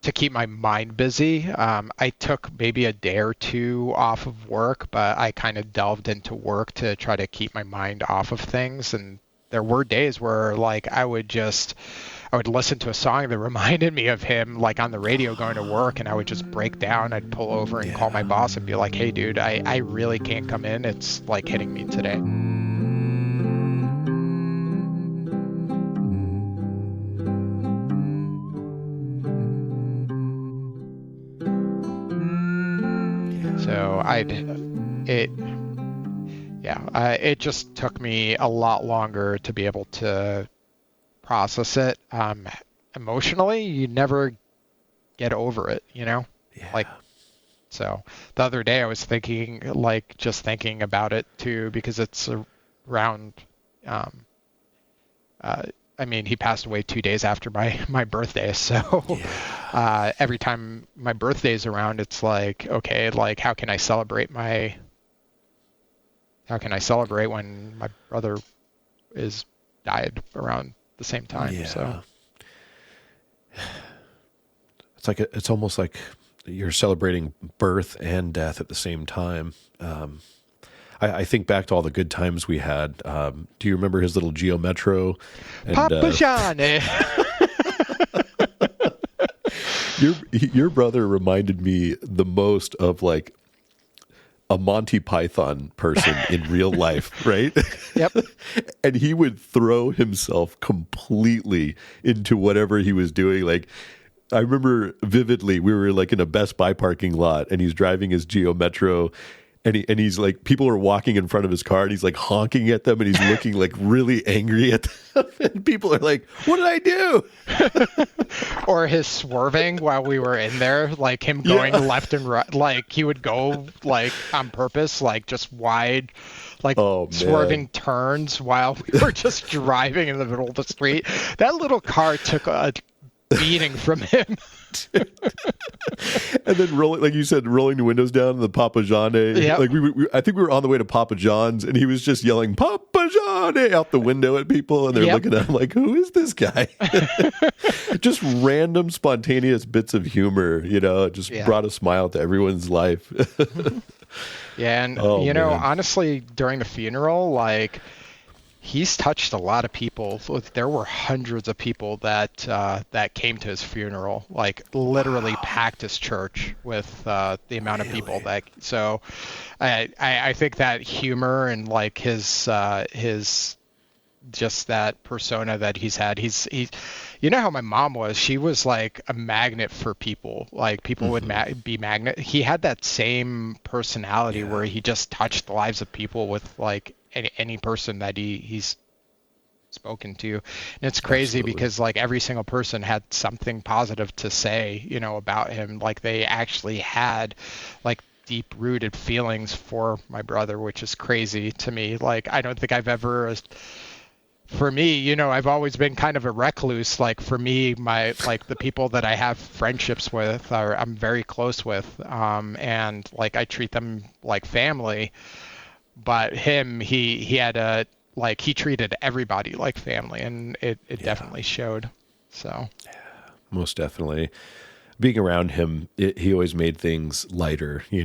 to keep my mind busy, I took maybe a day or two off of work, but I kind of delved into work to try to keep my mind off of things. And there were days where, like, I would listen to a song that reminded me of him, like on the radio going to work, and I would just break down. I'd pull over and call my boss and be like, hey dude, I really can't come in. It's like hitting me today. So it just took me a lot longer to be able to process it. Emotionally, you never get over it, you know? Yeah. Like, so the other day I was thinking about it too, because it's around, I mean, he passed away 2 days after my birthday. So every time my birthday is around, it's like, okay, like how can I celebrate when my brother died around the same time? Yeah. So it's almost like you're celebrating birth and death at the same time. I think back to all the good times we had. Do you remember his little Geo Metro? And, Papa Johnny. Your brother reminded me the most of like a Monty Python person in real life, right? Yep. And he would throw himself completely into whatever he was doing. Like, I remember vividly, we were like in a Best Buy parking lot, and he's driving his Geo Metro, and he's like, people are walking in front of his car, and he's like honking at them, and he's looking like really angry at them, and people are like, "What did I do?" Or his swerving while we were in there, like him going left and right, like he would go like on purpose, like just wide, like swerving turns while we were just driving in the middle of the street. That little car took a beating from him. And then rolling, like you said, rolling the windows down in the Papa Johnny. Yep. Like I think we were on the way to Papa John's, and he was just yelling Papa Johnny out the window at people, and they're looking at him like, "Who is this guy?" Just random, spontaneous bits of humor, you know, just brought a smile to everyone's life. Yeah, and honestly, during the funeral, like, he's touched a lot of people. There were hundreds of people that came to his funeral, like literally packed his church with the amount of people that. So, I think that humor and like his just that persona that he's had. He's you know how my mom was. She was like a magnet for people. Like people would be magnet. He had that same personality where he just touched the lives of people with like any person that he's spoken to. And it's crazy because like every single person had something positive to say, you know, about him. Like they actually had like deep rooted feelings for my brother, which is crazy to me. Like I don't think I've ever, for me, you know, I've always been kind of a recluse. Like for me, the people that I have friendships with I'm very close with, and like I treat them like family. but he had a, like, he treated everybody like family, and it definitely showed. So most definitely. Being around him, he always made things lighter. He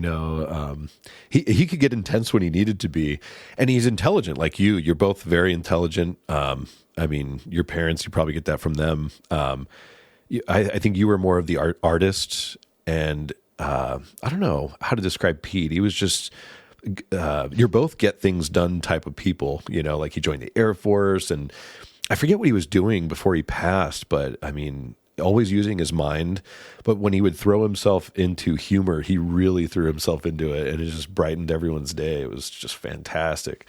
could get intense when he needed to be, and he's intelligent like you. You're both very intelligent. I mean, your parents, you probably get that from them. I think you were more of the artist, and I don't know how to describe Pete. He was just you're both get things done type of people. Like he joined the Air Force, and I forget what he was doing before he passed, but I mean, always using his mind. But when he would throw himself into humor, he really threw himself into it, and it just brightened everyone's day. It was just fantastic.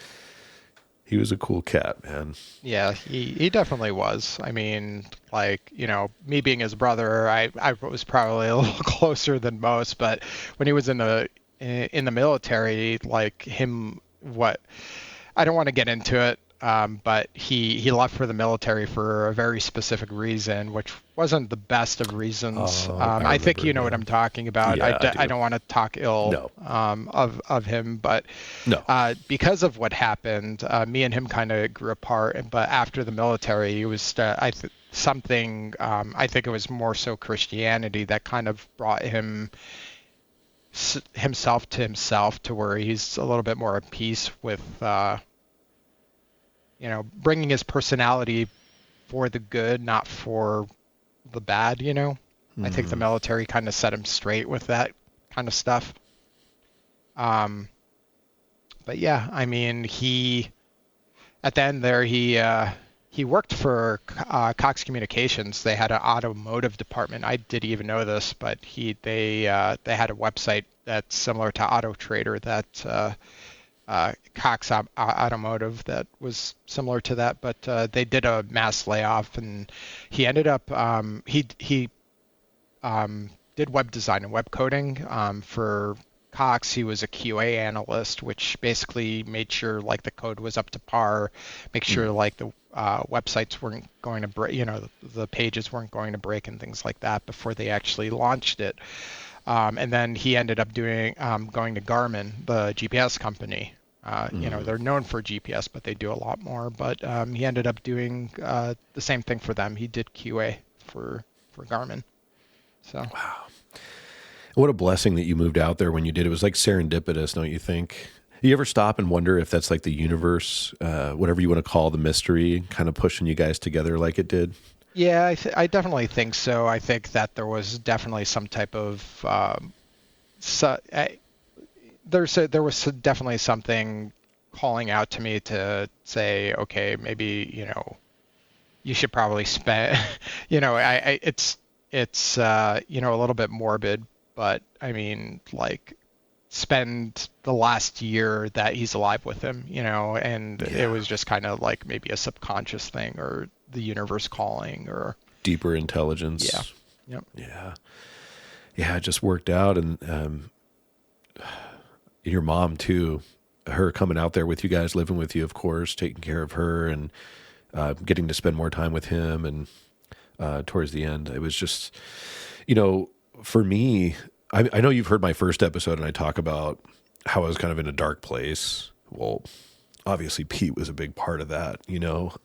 He was a cool cat, man. yeah, he definitely was. I mean, like, me being his brother, I was probably a little closer than most, but when he was in the military, like him, what, I don't want to get into it, but he left for the military for a very specific reason, which wasn't the best of reasons. I think you know what I'm talking about. Yeah, I don't want to talk ill of him, but No. because of what happened, me and him kind of grew apart. But after the military, it was something. I think it was more so Christianity that kind of brought himself to where he's a little bit more at peace with bringing his personality for the good, not for the bad. I think the military kind of set him straight with that kind of stuff. But yeah, I mean, at the end there, he worked for Cox Communications. They had an automotive department. I didn't even know this, but they had a website that's similar to Auto Trader, that Cox Automotive, that was similar to that. But they did a mass layoff, and he ended up he did web design and web coding for Cox. He was a QA analyst, which basically made sure like the code was up to par, make sure like the websites weren't going to break, the pages weren't going to break and things like that before they actually launched it. And then he ended up going to Garmin, the GPS company. They're known for GPS, but they do a lot more. But he ended up doing the same thing for them. He did QA for Garmin. So. Wow. What a blessing that you moved out there when you did. It was like serendipitous, don't you think? You ever stop and wonder if that's like the universe, whatever you want to call the mystery, kind of pushing you guys together like it did? Yeah, I definitely think so. I think that there was definitely some type of there was definitely something calling out to me to say, okay, maybe you should probably spend. It's a little bit morbid, but I mean, like, spend the last year that he's alive with him, and it was just kind of like maybe a subconscious thing, or the universe calling, or deeper intelligence. Yeah. Yep. Yeah. Yeah. It just worked out. And your mom too, her coming out there with you guys, living with you, of course, taking care of her, and getting to spend more time with him. And towards the end, it was just, for me, I know you've heard my first episode, and I talk about how I was kind of in a dark place. Well, obviously Pete was a big part of that,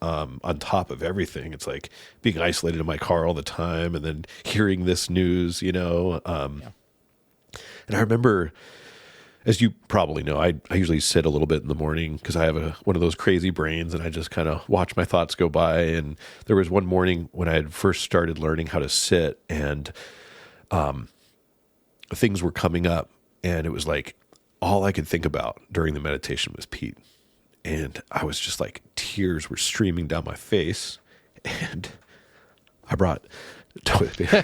on top of everything. It's like being isolated in my car all the time, and then hearing this news, And I remember, as you probably know, I usually sit a little bit in the morning because I have one of those crazy brains, and I just kind of watch my thoughts go by. And there was one morning when I had first started learning how to sit, and things were coming up, and it was like all I could think about during the meditation was Pete. And I was just like, tears were streaming down my face, and I brought toilet paper.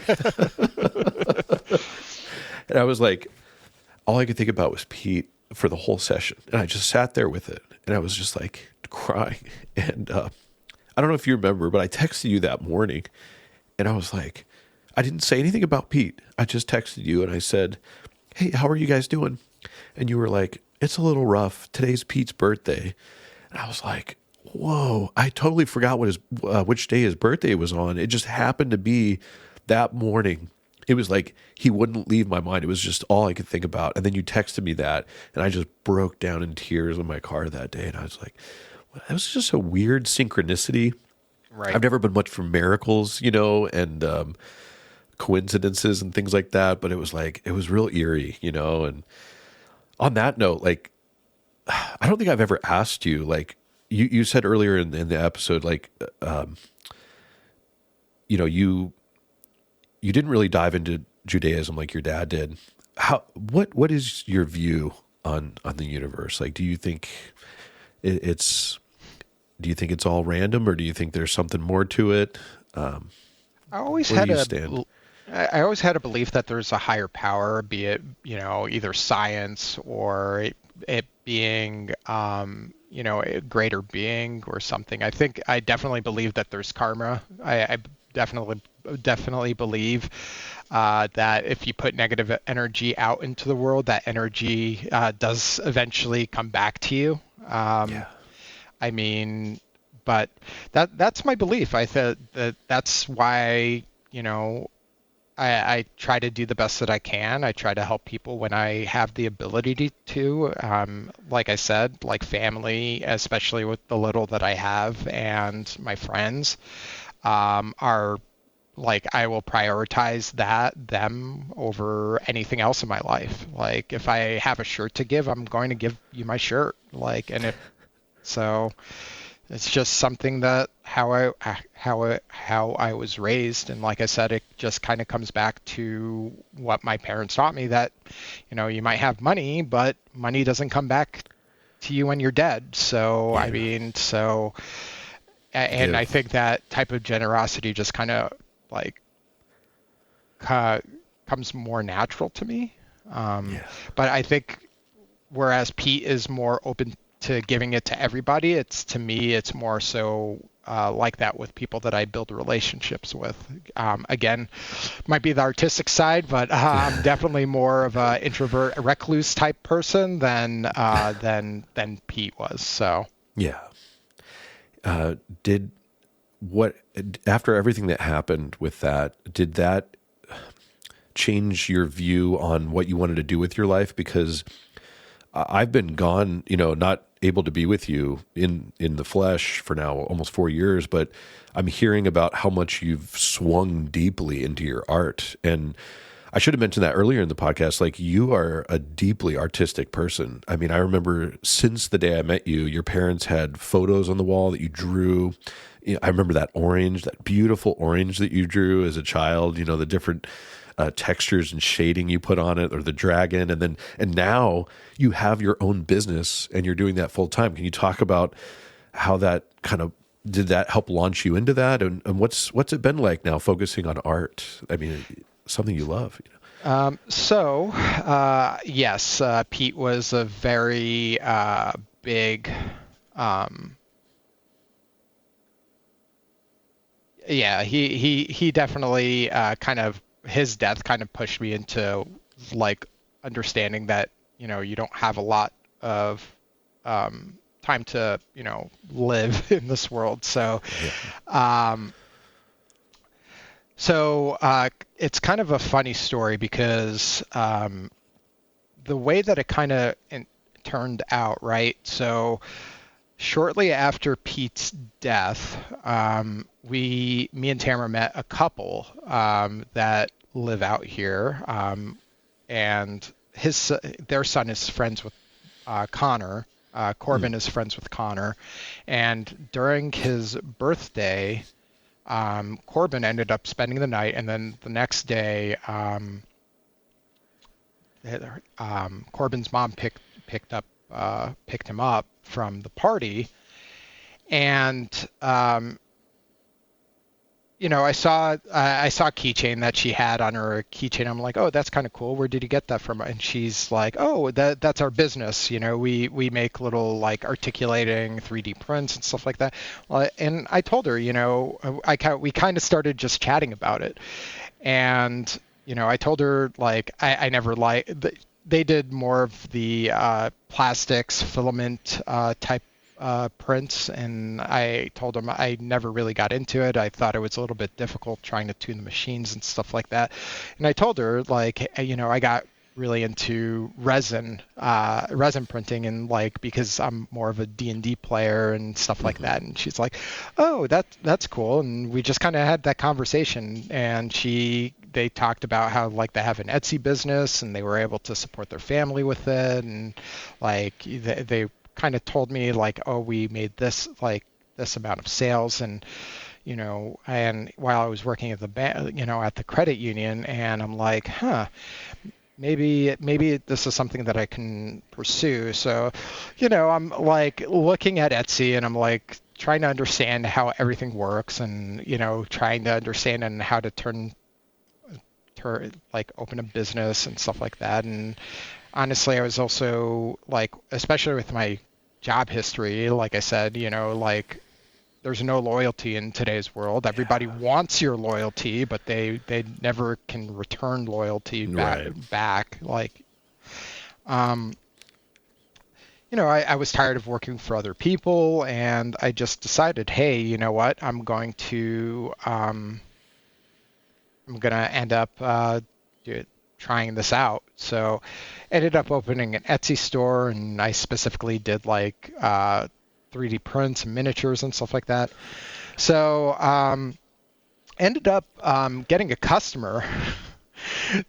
And I was like, all I could think about was Pete for the whole session. And I just sat there with it, and I was just like crying. And I don't know if you remember, but I texted you that morning, and I was like, I didn't say anything about Pete. I just texted you, and I said, hey, how are you guys doing? And you were like, it's a little rough. Today's Pete's birthday. And I was like, whoa, I totally forgot which day his birthday was on. It just happened to be that morning. it was like he wouldn't leave my mind. It was just all I could think about. And then you texted me that, and I just broke down in tears in my car that day. And I was like, well, that was just a weird synchronicity. Right. I've never been much for miracles, and coincidences and things like that. But it was real eerie, And on that note, like, I don't think I've ever asked you, like, you said earlier in the episode, like, you didn't really dive into Judaism like your dad did. What is your view on the universe? Like, do you think it's all random, or do you think there's something more to it? I always where had do you stand? I always had a belief that there's a higher power, be it, either science or it being, a greater being or something. I definitely believe that there's karma. I definitely believe that if you put negative energy out into the world, that energy does eventually come back to you. I mean, but that's my belief. I thought that's why, I try to do the best that I can. I try to help people when I have the ability to. Like I said, like family, especially with the little that I have, and my friends are like, I will prioritize them over anything else in my life. Like, if I have a shirt to give, I'm going to give you my shirt. Like, and so it's just something that how I was raised. And like I said, it just kind of comes back to what my parents taught me, that, you might have money, but money doesn't come back to you when you're dead. So, I mean, and I think that type of generosity just kind of like comes more natural to me. But I think whereas Pete is more open to giving it to everybody, to me, it's more so like that with people that I build relationships with. Again, might be the artistic side, but I'm definitely more of a introvert, a recluse type person than Pete was. So yeah. After everything that happened with that, did that change your view on what you wanted to do with your life? Because I've been gone, not able to be with you in the flesh for now almost 4 years, but I'm hearing about how much you've swung deeply into your art. And I should have mentioned that earlier in the podcast. Like, you are a deeply artistic person. I mean, I remember since the day I met you, your parents had photos on the wall that you drew. I remember that beautiful orange that you drew as a child, the different textures and shading you put on it, or the dragon. And now you have your own business and you're doing that full time. Can you talk about how that did that help launch you into that? And what's it been like now focusing on art? I mean, something you love. Yes, Pete was a very big, he definitely his death kind of pushed me into like understanding that, you don't have a lot of time to, live in this world. So, it's kind of a funny story because the way that it kind of turned out, right? So shortly after Pete's death, me and Tamara met a couple that live out here, and their son is friends with Connor. Corbin is friends with Connor, and during his birthday, Corbin ended up spending the night, and then the next day, Corbin's mom picked him up from the party, and I saw a keychain that she had on her keychain. I'm like, oh, that's kind of cool. Where did you get that from? And she's like, oh, that's our business. We make little like articulating 3D prints and stuff like that. And I told her, we kind of started just chatting about it. And, I told her, like, I never they did more of the plastics, filament type prints, and I told him I never really got into it. I thought it was a little bit difficult trying to tune the machines and stuff like that. And I told her, like, I got really into resin printing, and like, because I'm more of a D&D player and stuff like that. And she's like, oh, that's cool. And we just kind of had that conversation, and they talked about how, like, they have an Etsy business and they were able to support their family with it. And like, they kind of told me, like, oh, we made this amount of sales. And and while I was working at the bank, at the credit union, and I'm like, maybe this is something that I can pursue. So, I'm like looking at Etsy, and I'm like trying to understand how everything works, and trying to understand and how to like open a business and stuff like that. And honestly, I was also like, especially with my job history, like I said, like, there's no loyalty in today's world. Everybody wants your loyalty, but they never can return loyalty back. Like, I was tired of working for other people, and I just decided, hey, you know what? I'm going to end up trying this out. So ended up opening an Etsy store, and I specifically did like 3D prints and miniatures and stuff like that. So ended up getting a customer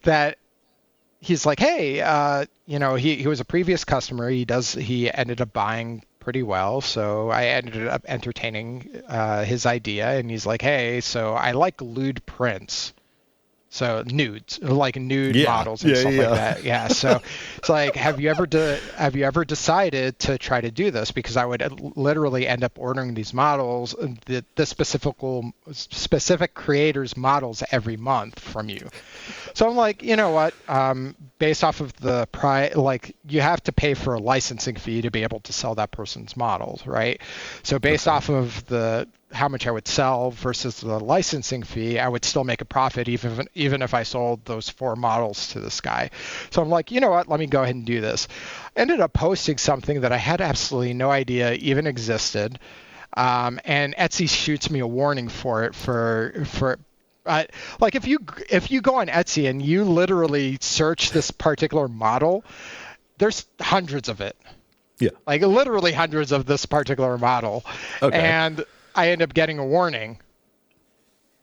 that he's like, hey, he was a previous customer. He ended up buying pretty well. So I ended up entertaining his idea, and he's like, hey, so I like lewd prints. So nudes, like nude models and stuff like that. Yeah. So it's like, have you ever decided to try to do this? Because I would literally end up ordering these models, the specific creators' models every month from you. So I'm like, you know what? Based off of the price, like, you have to pay for a licensing fee to be able to sell that person's models, right? So based off of how much I would sell versus the licensing fee, I would still make a profit even if I sold those 4 models to this guy. So I'm like, you know what? Let me go ahead and do this. Ended up posting something that I had absolutely no idea even existed, and Etsy shoots me a warning for it like, if you go on Etsy and you literally search this particular model, there's hundreds of it. Yeah. Like, literally hundreds of this particular model. Okay. And I end up getting a warning,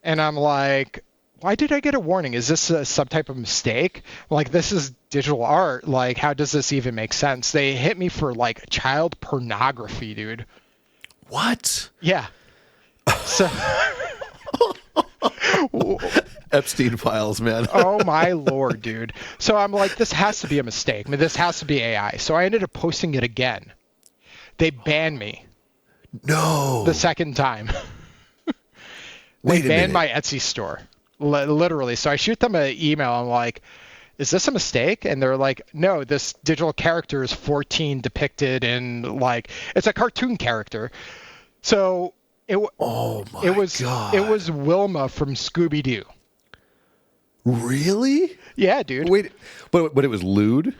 and I'm like, why did I get a warning? Is this some type of mistake? Like, this is digital art. Like, how does this even make sense? They hit me for like child pornography, dude. What? Yeah. So Epstein files, man. Oh my Lord, dude. So I'm like, this has to be a mistake. I mean, this has to be AI. So I ended up posting it again. They banned me. No. The second time. They banned my Etsy store. Literally. So I shoot them an email. I'm like, is this a mistake? And they're like, no, this digital character is 14 depicted in, like, it's a cartoon character. So it was Wilma from Scooby-Doo. Really? Yeah, dude. Wait, but it was lewd?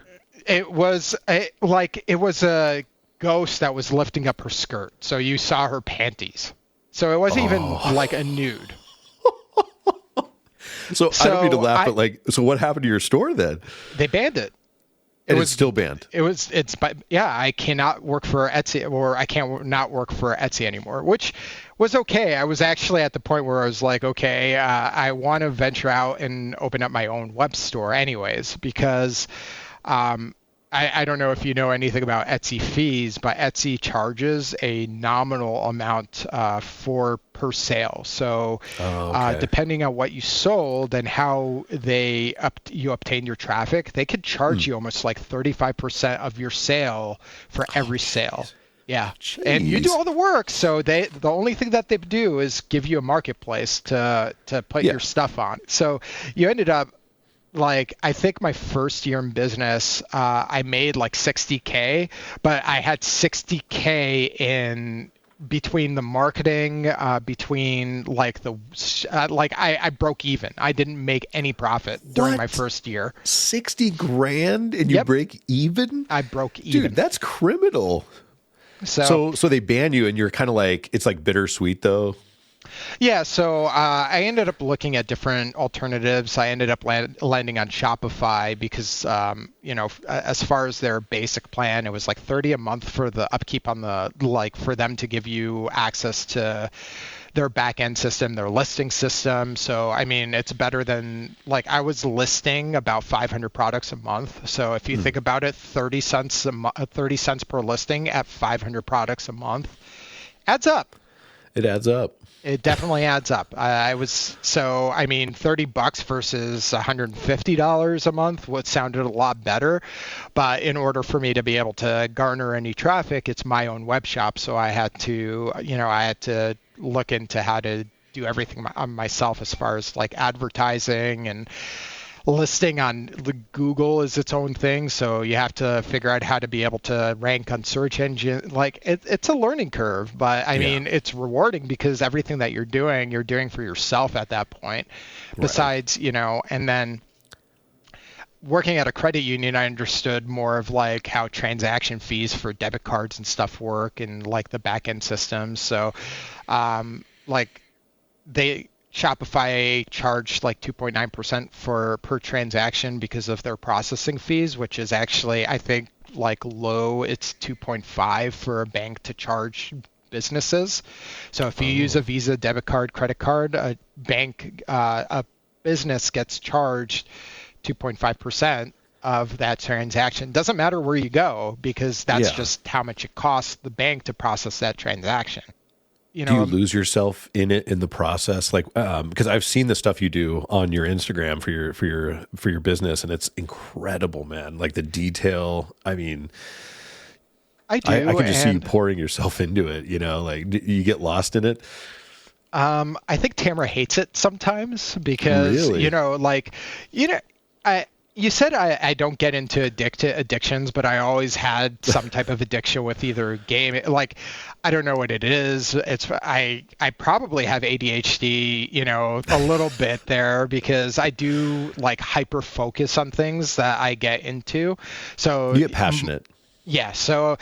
It was a ghost that was lifting up her skirt, so you saw her panties. So it wasn't even like a nude. So I don't mean to laugh, but like, so what happened to your store then? They banned it. It's still banned. I cannot work for Etsy, or I can't not work for Etsy anymore, which was okay. I was actually at the point where I was like, okay, I want to venture out and open up my own web store anyways, because I don't know if you know anything about Etsy fees, but Etsy charges a nominal amount per sale. So depending on what you sold and how you obtain your traffic, they could charge you almost like 35% of your sale for every sale. Yeah. Jeez. And you do all the work. So the only thing that they do is give you a marketplace to put your stuff on. So you ended up, like, I think my first year in business, I made like $60K, but I had $60K in between the marketing, between like I broke even. I didn't make any profit during my first year. 60 grand and you break even? I broke even. Dude, that's criminal. So they ban you, and you're kind of like, it's like bittersweet though. Yeah, so I ended up looking at different alternatives. I ended up landing on Shopify because, as far as their basic plan, it was like 30 a month for the upkeep on the, like, for them to give you access to their back end system, their listing system. So, I mean, it's better than, like, I was listing about 500 products a month. So if you think about it, 30 cents per listing at 500 products a month adds up. It adds up. It definitely adds up. $30 versus $150 a month would sounded a lot better. But in order for me to be able to garner any traffic, it's my own web shop. So I had to look into how to do everything myself as far as like advertising and listing on Google is its own thing, so you have to figure out how to be able to rank on search engine. Like it's a learning curve, but I mean it's rewarding because everything that you're doing for yourself at that point. Besides, and then working at a credit union, I understood more of like how transaction fees for debit cards and stuff work and like the back end systems. So, Shopify charged like 2.9% per transaction because of their processing fees, which is actually, I think, like low. It's 2.5 for a bank to charge businesses. So if you use a Visa, debit card, credit card, a business gets charged 2.5% of that transaction. Doesn't matter where you go because that's just how much it costs the bank to process that transaction. Do you lose yourself in it in the process? Like, because I've seen the stuff you do on your Instagram for your business, and it's incredible, man. Like the detail. I mean, I can just see you pouring yourself into it. Like you get lost in it. I think Tamara hates it sometimes because really? You said I don't get into addictions, but I always had some type of addiction with either game. Like, I don't know what it is. I probably have ADHD, a little bit there because I do like hyper focus on things that I get into. So you get passionate. Yeah. So,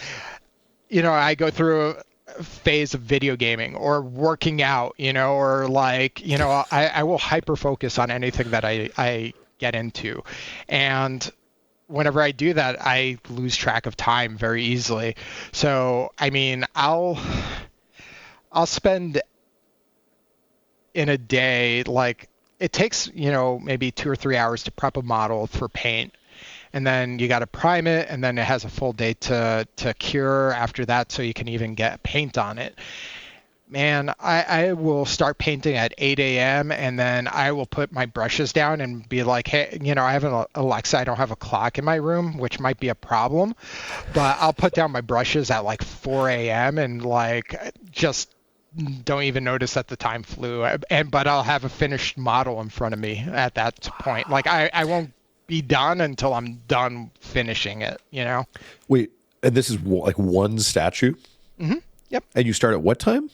I go through a phase of video gaming or working out, or like, I will hyper focus on anything that I get into, and whenever I do that I lose track of time very easily. So I mean I'll spend in a day, like it takes maybe 2 or 3 hours to prep a model for paint, and then you got to prime it, and then it has a full day to cure after that so you can even get paint on it. Man, I will start painting at 8 a.m. and then I will put my brushes down and be like, hey, I have an Alexa. I don't have a clock in my room, which might be a problem, but I'll put down my brushes at like 4 a.m. and like just don't even notice that the time flew. But I'll have a finished model in front of me at that point. Like I won't be done until I'm done finishing it, Wait, and this is like one statue? Mm-hmm. Yep. And you start at what time?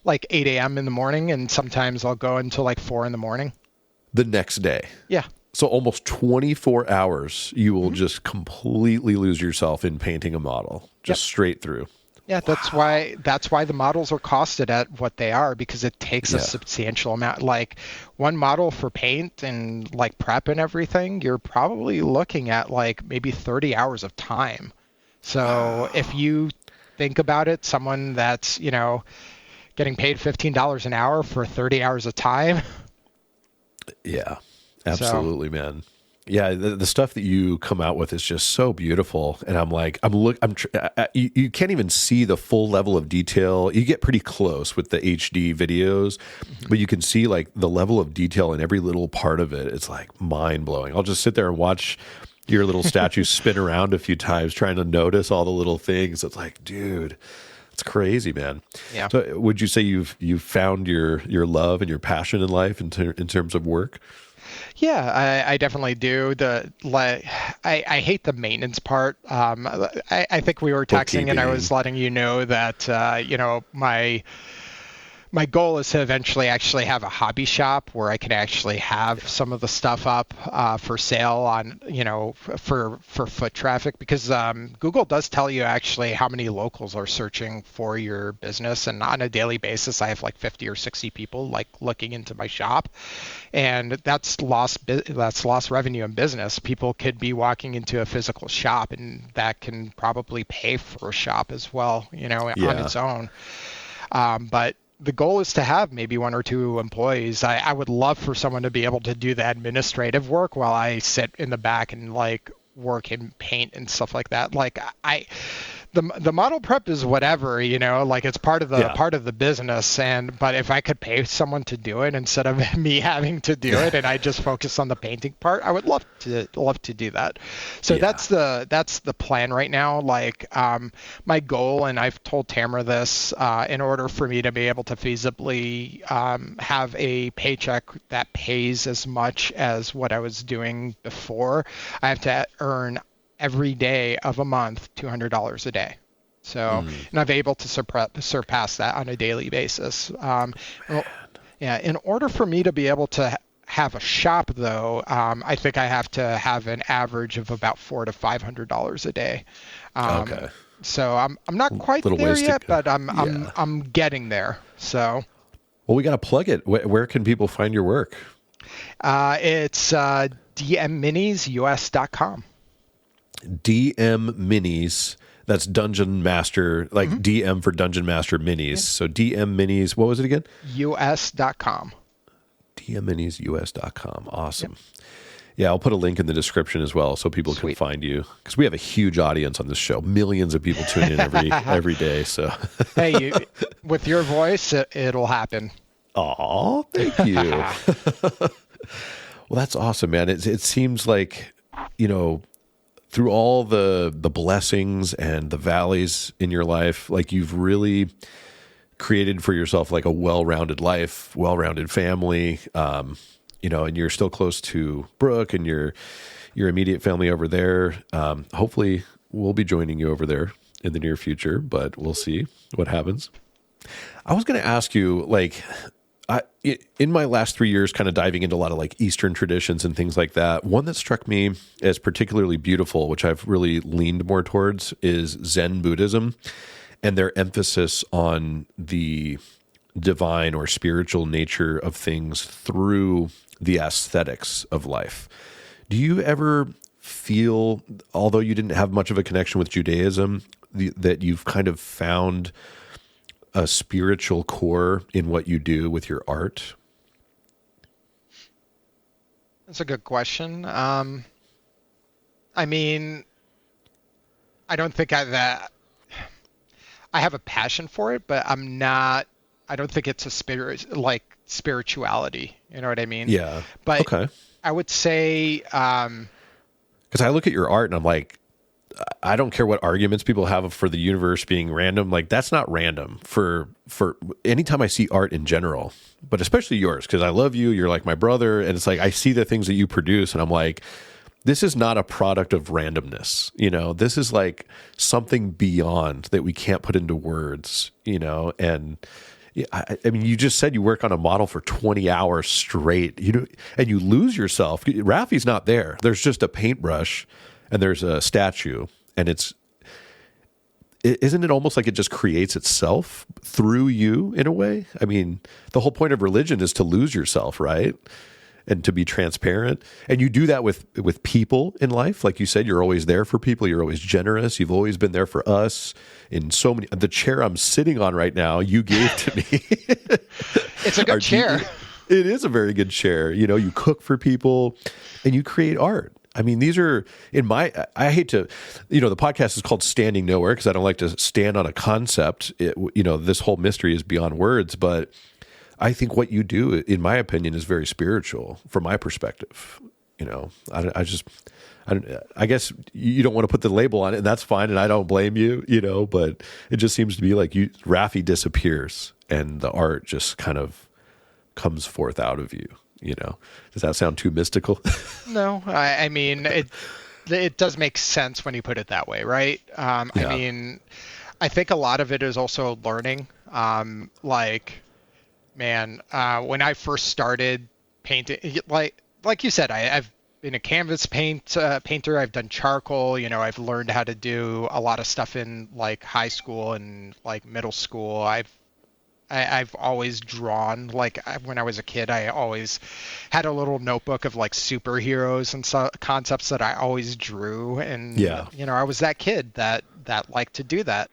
Like 8 a.m. in the morning, and sometimes I'll go until like 4 in the morning. The next day? Yeah. So almost 24 hours, you will just completely lose yourself in painting a model, just straight through. Yeah, that's why the models are costed at what they are, because it takes a substantial amount. Like one model for paint and like prep and everything, you're probably looking at like maybe 30 hours of time. So if you think about it, someone that's, getting paid $15 an hour for 30 hours of time. Yeah, absolutely, man. Yeah, the stuff that you come out with is just so beautiful, and you can't even see the full level of detail. You get pretty close with the HD videos, but you can see like the level of detail in every little part of it. It's like mind blowing. I'll just sit there and watch your little statue spin around a few times, trying to notice all the little things. It's like, dude. It's crazy, man. Yeah. So, would you say you've found your love and your passion in life in terms of work? Yeah, I definitely do. I hate the maintenance part. I think we were texting, and I was letting you know that my my goal is to eventually actually have a hobby shop where I can actually have some of the stuff up for sale on, for foot traffic, because Google does tell you actually how many locals are searching for your business. And on a daily basis, I have like 50 or 60 people like looking into my shop, and that's lost revenue in business. People could be walking into a physical shop, and that can probably pay for a shop as well, on its own. But the goal is to have maybe 1 or 2 employees. I would love for someone to be able to do the administrative work while I sit in the back and like work and paint and stuff like that. Like the model prep is whatever, like it's part of the business. But if I could pay someone to do it instead of me having to do it, and I just focus on the painting part, I would love to do that. So that's the plan right now. Like my goal, and I've told Tamara this, in order for me to be able to feasibly have a paycheck that pays as much as what I was doing before, I have to earn every day of a month $200 a day. So, and I'm able to surpass that on a daily basis. In order for me to be able to have a shop, though, I think I have to have an average of about $400 to $500 a day. Okay. So I'm not quite there yet, but I'm getting there. So. Well, we got to plug it. Where can people find your work? It's dmminis.us.com. DM Minis. That's Dungeon Master, like DM for Dungeon Master Minis. Yeah. So DM Minis, what was it again? US.com. DMMinisUS.com. Awesome. Yeah, I'll put a link in the description as well so people can find you. Because we have a huge audience on this show. Millions of people tune in every day. So hey, with your voice, it'll happen. Aw, thank you. Well, that's awesome, man. It seems like, through all the blessings and the valleys in your life, like you've really created for yourself like a well-rounded life, well-rounded family, and you're still close to Brooke and your immediate family over there. Hopefully we'll be joining you over there in the near future, but we'll see what happens. I was going to ask you, like, in my last 3 years, kind of diving into a lot of like Eastern traditions and things like that, one that struck me as particularly beautiful, which I've really leaned more towards, is Zen Buddhism and their emphasis on the divine or spiritual nature of things through the aesthetics of life. Do you ever feel, although you didn't have much of a connection with Judaism, that you've kind of found a spiritual core in what you do with your art? That's a good question. I mean, I don't think I have a passion for it, but I don't think it's a spirituality. You know what I mean? Yeah. But okay. I would say, because I look at your art and I'm like, I don't care what arguments people have for the universe being random. Like, that's not random for anytime I see art in general, but especially yours, because I love you. You're like my brother. And it's like, I see the things that you produce and I'm like, this is not a product of randomness. This is like something beyond that we can't put into words, and I mean, you just said you work on a model for 20 hours straight, and you lose yourself. Rafi's not there. There's just a paintbrush and there's a statue, and isn't it almost like it just creates itself through you in a way? I mean, the whole point of religion is to lose yourself, right? And to be transparent. And you do that with people in life. Like you said, you're always there for people. You're always generous. You've always been there for us in so many. The chair I'm sitting on right now, you gave to me. It's a good chair. It is a very good chair. You cook for people and you create art. I mean, these are I hate to, the podcast is called Standing Nowhere because I don't like to stand on a concept. This whole mystery is beyond words, but I think what you do, in my opinion, is very spiritual from my perspective. I guess you don't want to put the label on it, and that's fine. And I don't blame you, but it just seems to be like Rafi disappears and the art just kind of comes forth out of you. Does that sound too mystical? No, I mean, it does make sense when you put it that way, right? Yeah. I mean, I think a lot of it is also learning. Like, Man, when I first started painting, like you said, I've been a canvas painter. I've done charcoal. I've learned how to do a lot of stuff in like high school and like middle school. I've always drawn. When I was a kid, I always had a little notebook of like superheroes and concepts that I always drew. And Yeah. I was that kid that liked to do that.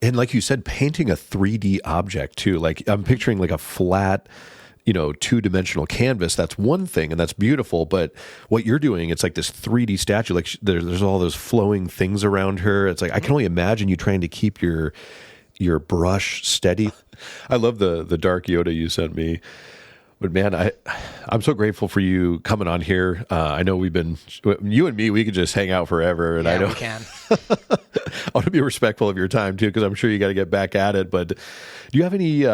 And like you said, painting a 3D object too. Like I'm picturing like a flat, two-dimensional canvas. That's one thing, and that's beautiful. But what you're doing, it's like this 3D statue. Like there's all those flowing things around her. It's like I can only imagine you trying to keep your brush steady. I love the dark Yoda you sent me. But man, I'm so grateful for you coming on here. I know you and me, we could just hang out forever. And Yeah, I know we can. I want to be respectful of your time too, because I'm sure you got to get back at it. But do you have any,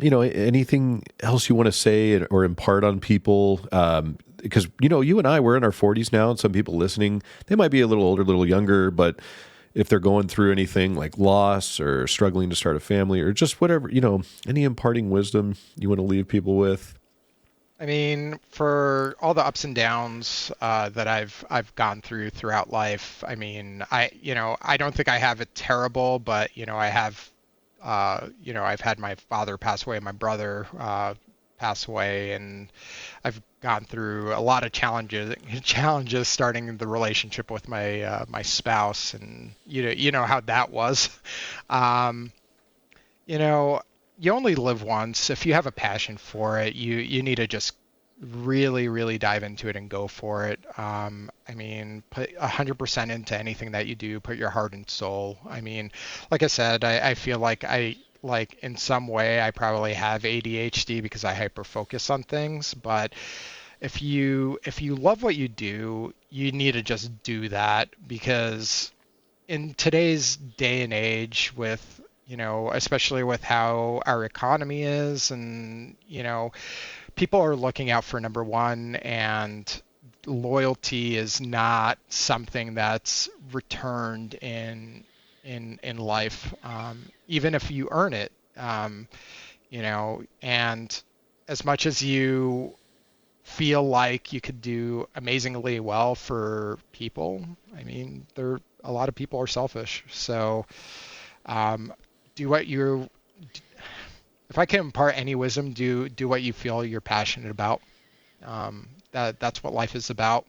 anything else you want to say or impart on people? Because, you and I, we're in our 40s now, and some people listening, they might be a little older, a little younger, but if they're going through anything like loss or struggling to start a family or just whatever, any imparting wisdom you want to leave people with? I mean, for all the ups and downs that I've gone throughout life, I mean, I don't think I have it terrible, but I have, I've had my father pass away, my brother pass away, and I've gone through a lot of challenges starting the relationship with my spouse, and you know how that was. Um, you only live once. If you have a passion for it, you need to just really, really dive into it and go for it. I mean, put 100% into anything that you do. Put your heart and soul. I mean, like I said, I feel like in some way I probably have ADHD because I hyper focus on things. But if you love what you do, you need to just do that, because in today's day and age, with especially with how our economy is, and people are looking out for number one, and loyalty is not something that's returned in life, even if you earn it. And as much as you feel like you could do amazingly well for people, I mean, a lot of people are selfish. So do what you if I can impart any wisdom, do what you feel you're passionate about. That's what life is about.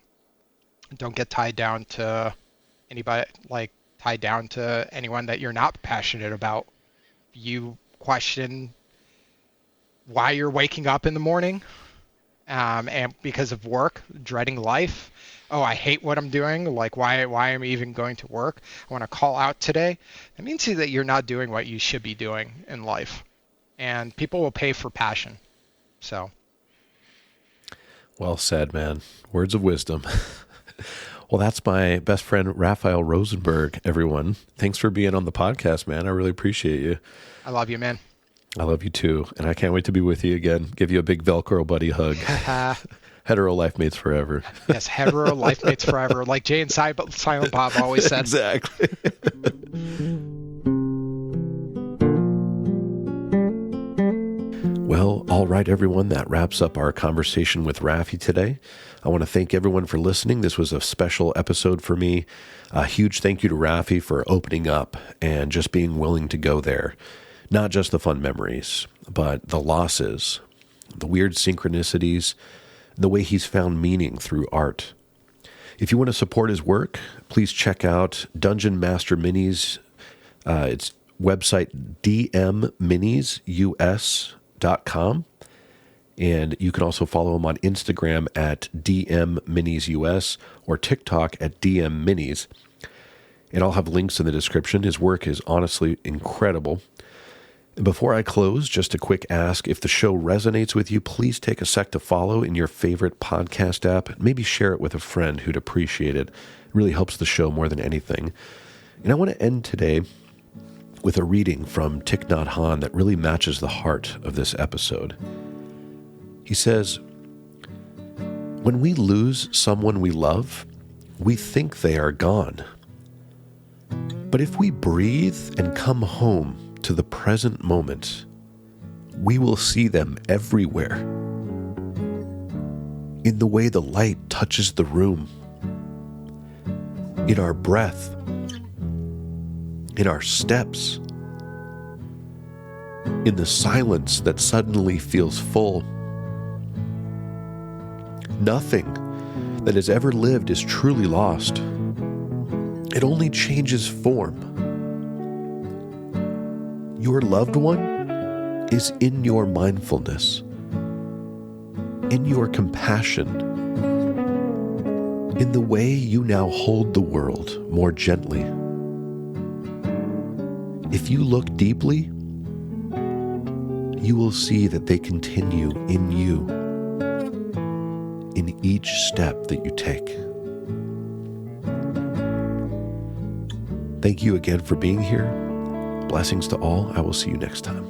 Don't get tied down to anyone that you're not passionate about. You question why you're waking up in the morning, and because of work, dreading life. Oh, I hate what I'm doing. Like, why am I even going to work? I want to call out today. That means that you're not doing what you should be doing in life. And people will pay for passion. So. Well said, man. Words of wisdom. Well, that's my best friend, Raphael Rozenberg, everyone. Thanks for being on the podcast, man. I really appreciate you. I love you, man. I love you too. And I can't wait to be with you again. Give you a big Velcro buddy hug. Hetero life mates forever. Yes, hetero life mates forever. Like Jay and Silent Bob always said. Exactly. Well, all right, everyone. That wraps up our conversation with Rafi today. I want to thank everyone for listening. This was a special episode for me. A huge thank you to Rafi for opening up and just being willing to go there. Not just the fun memories, but the losses, the weird synchronicities, the way he's found meaning through art. If you want to support his work, please check out Dungeon Master Minis. It's website dmminisuS.com. And you can also follow him on Instagram at dmminisuS or TikTok at dmminis. And I'll have links in the description. His work is honestly incredible. And before I close, just a quick ask. If the show resonates with you, please take a sec to follow in your favorite podcast app. Maybe share it with a friend who'd appreciate it. It really helps the show more than anything. And I want to end today with a reading from Thich Nhat Hanh that really matches the heart of this episode. He says, "When we lose someone we love, we think they are gone. But if we breathe and come home to the present moment, we will see them everywhere. In the way the light touches the room, in our breath, in our steps, in the silence that suddenly feels full. Nothing that has ever lived is truly lost. It only changes form. Your loved one is in your mindfulness, in your compassion, in the way you now hold the world more gently. If you look deeply, you will see that they continue in you, in each step that you take. Thank you again for being here. Blessings to all. I will see you next time.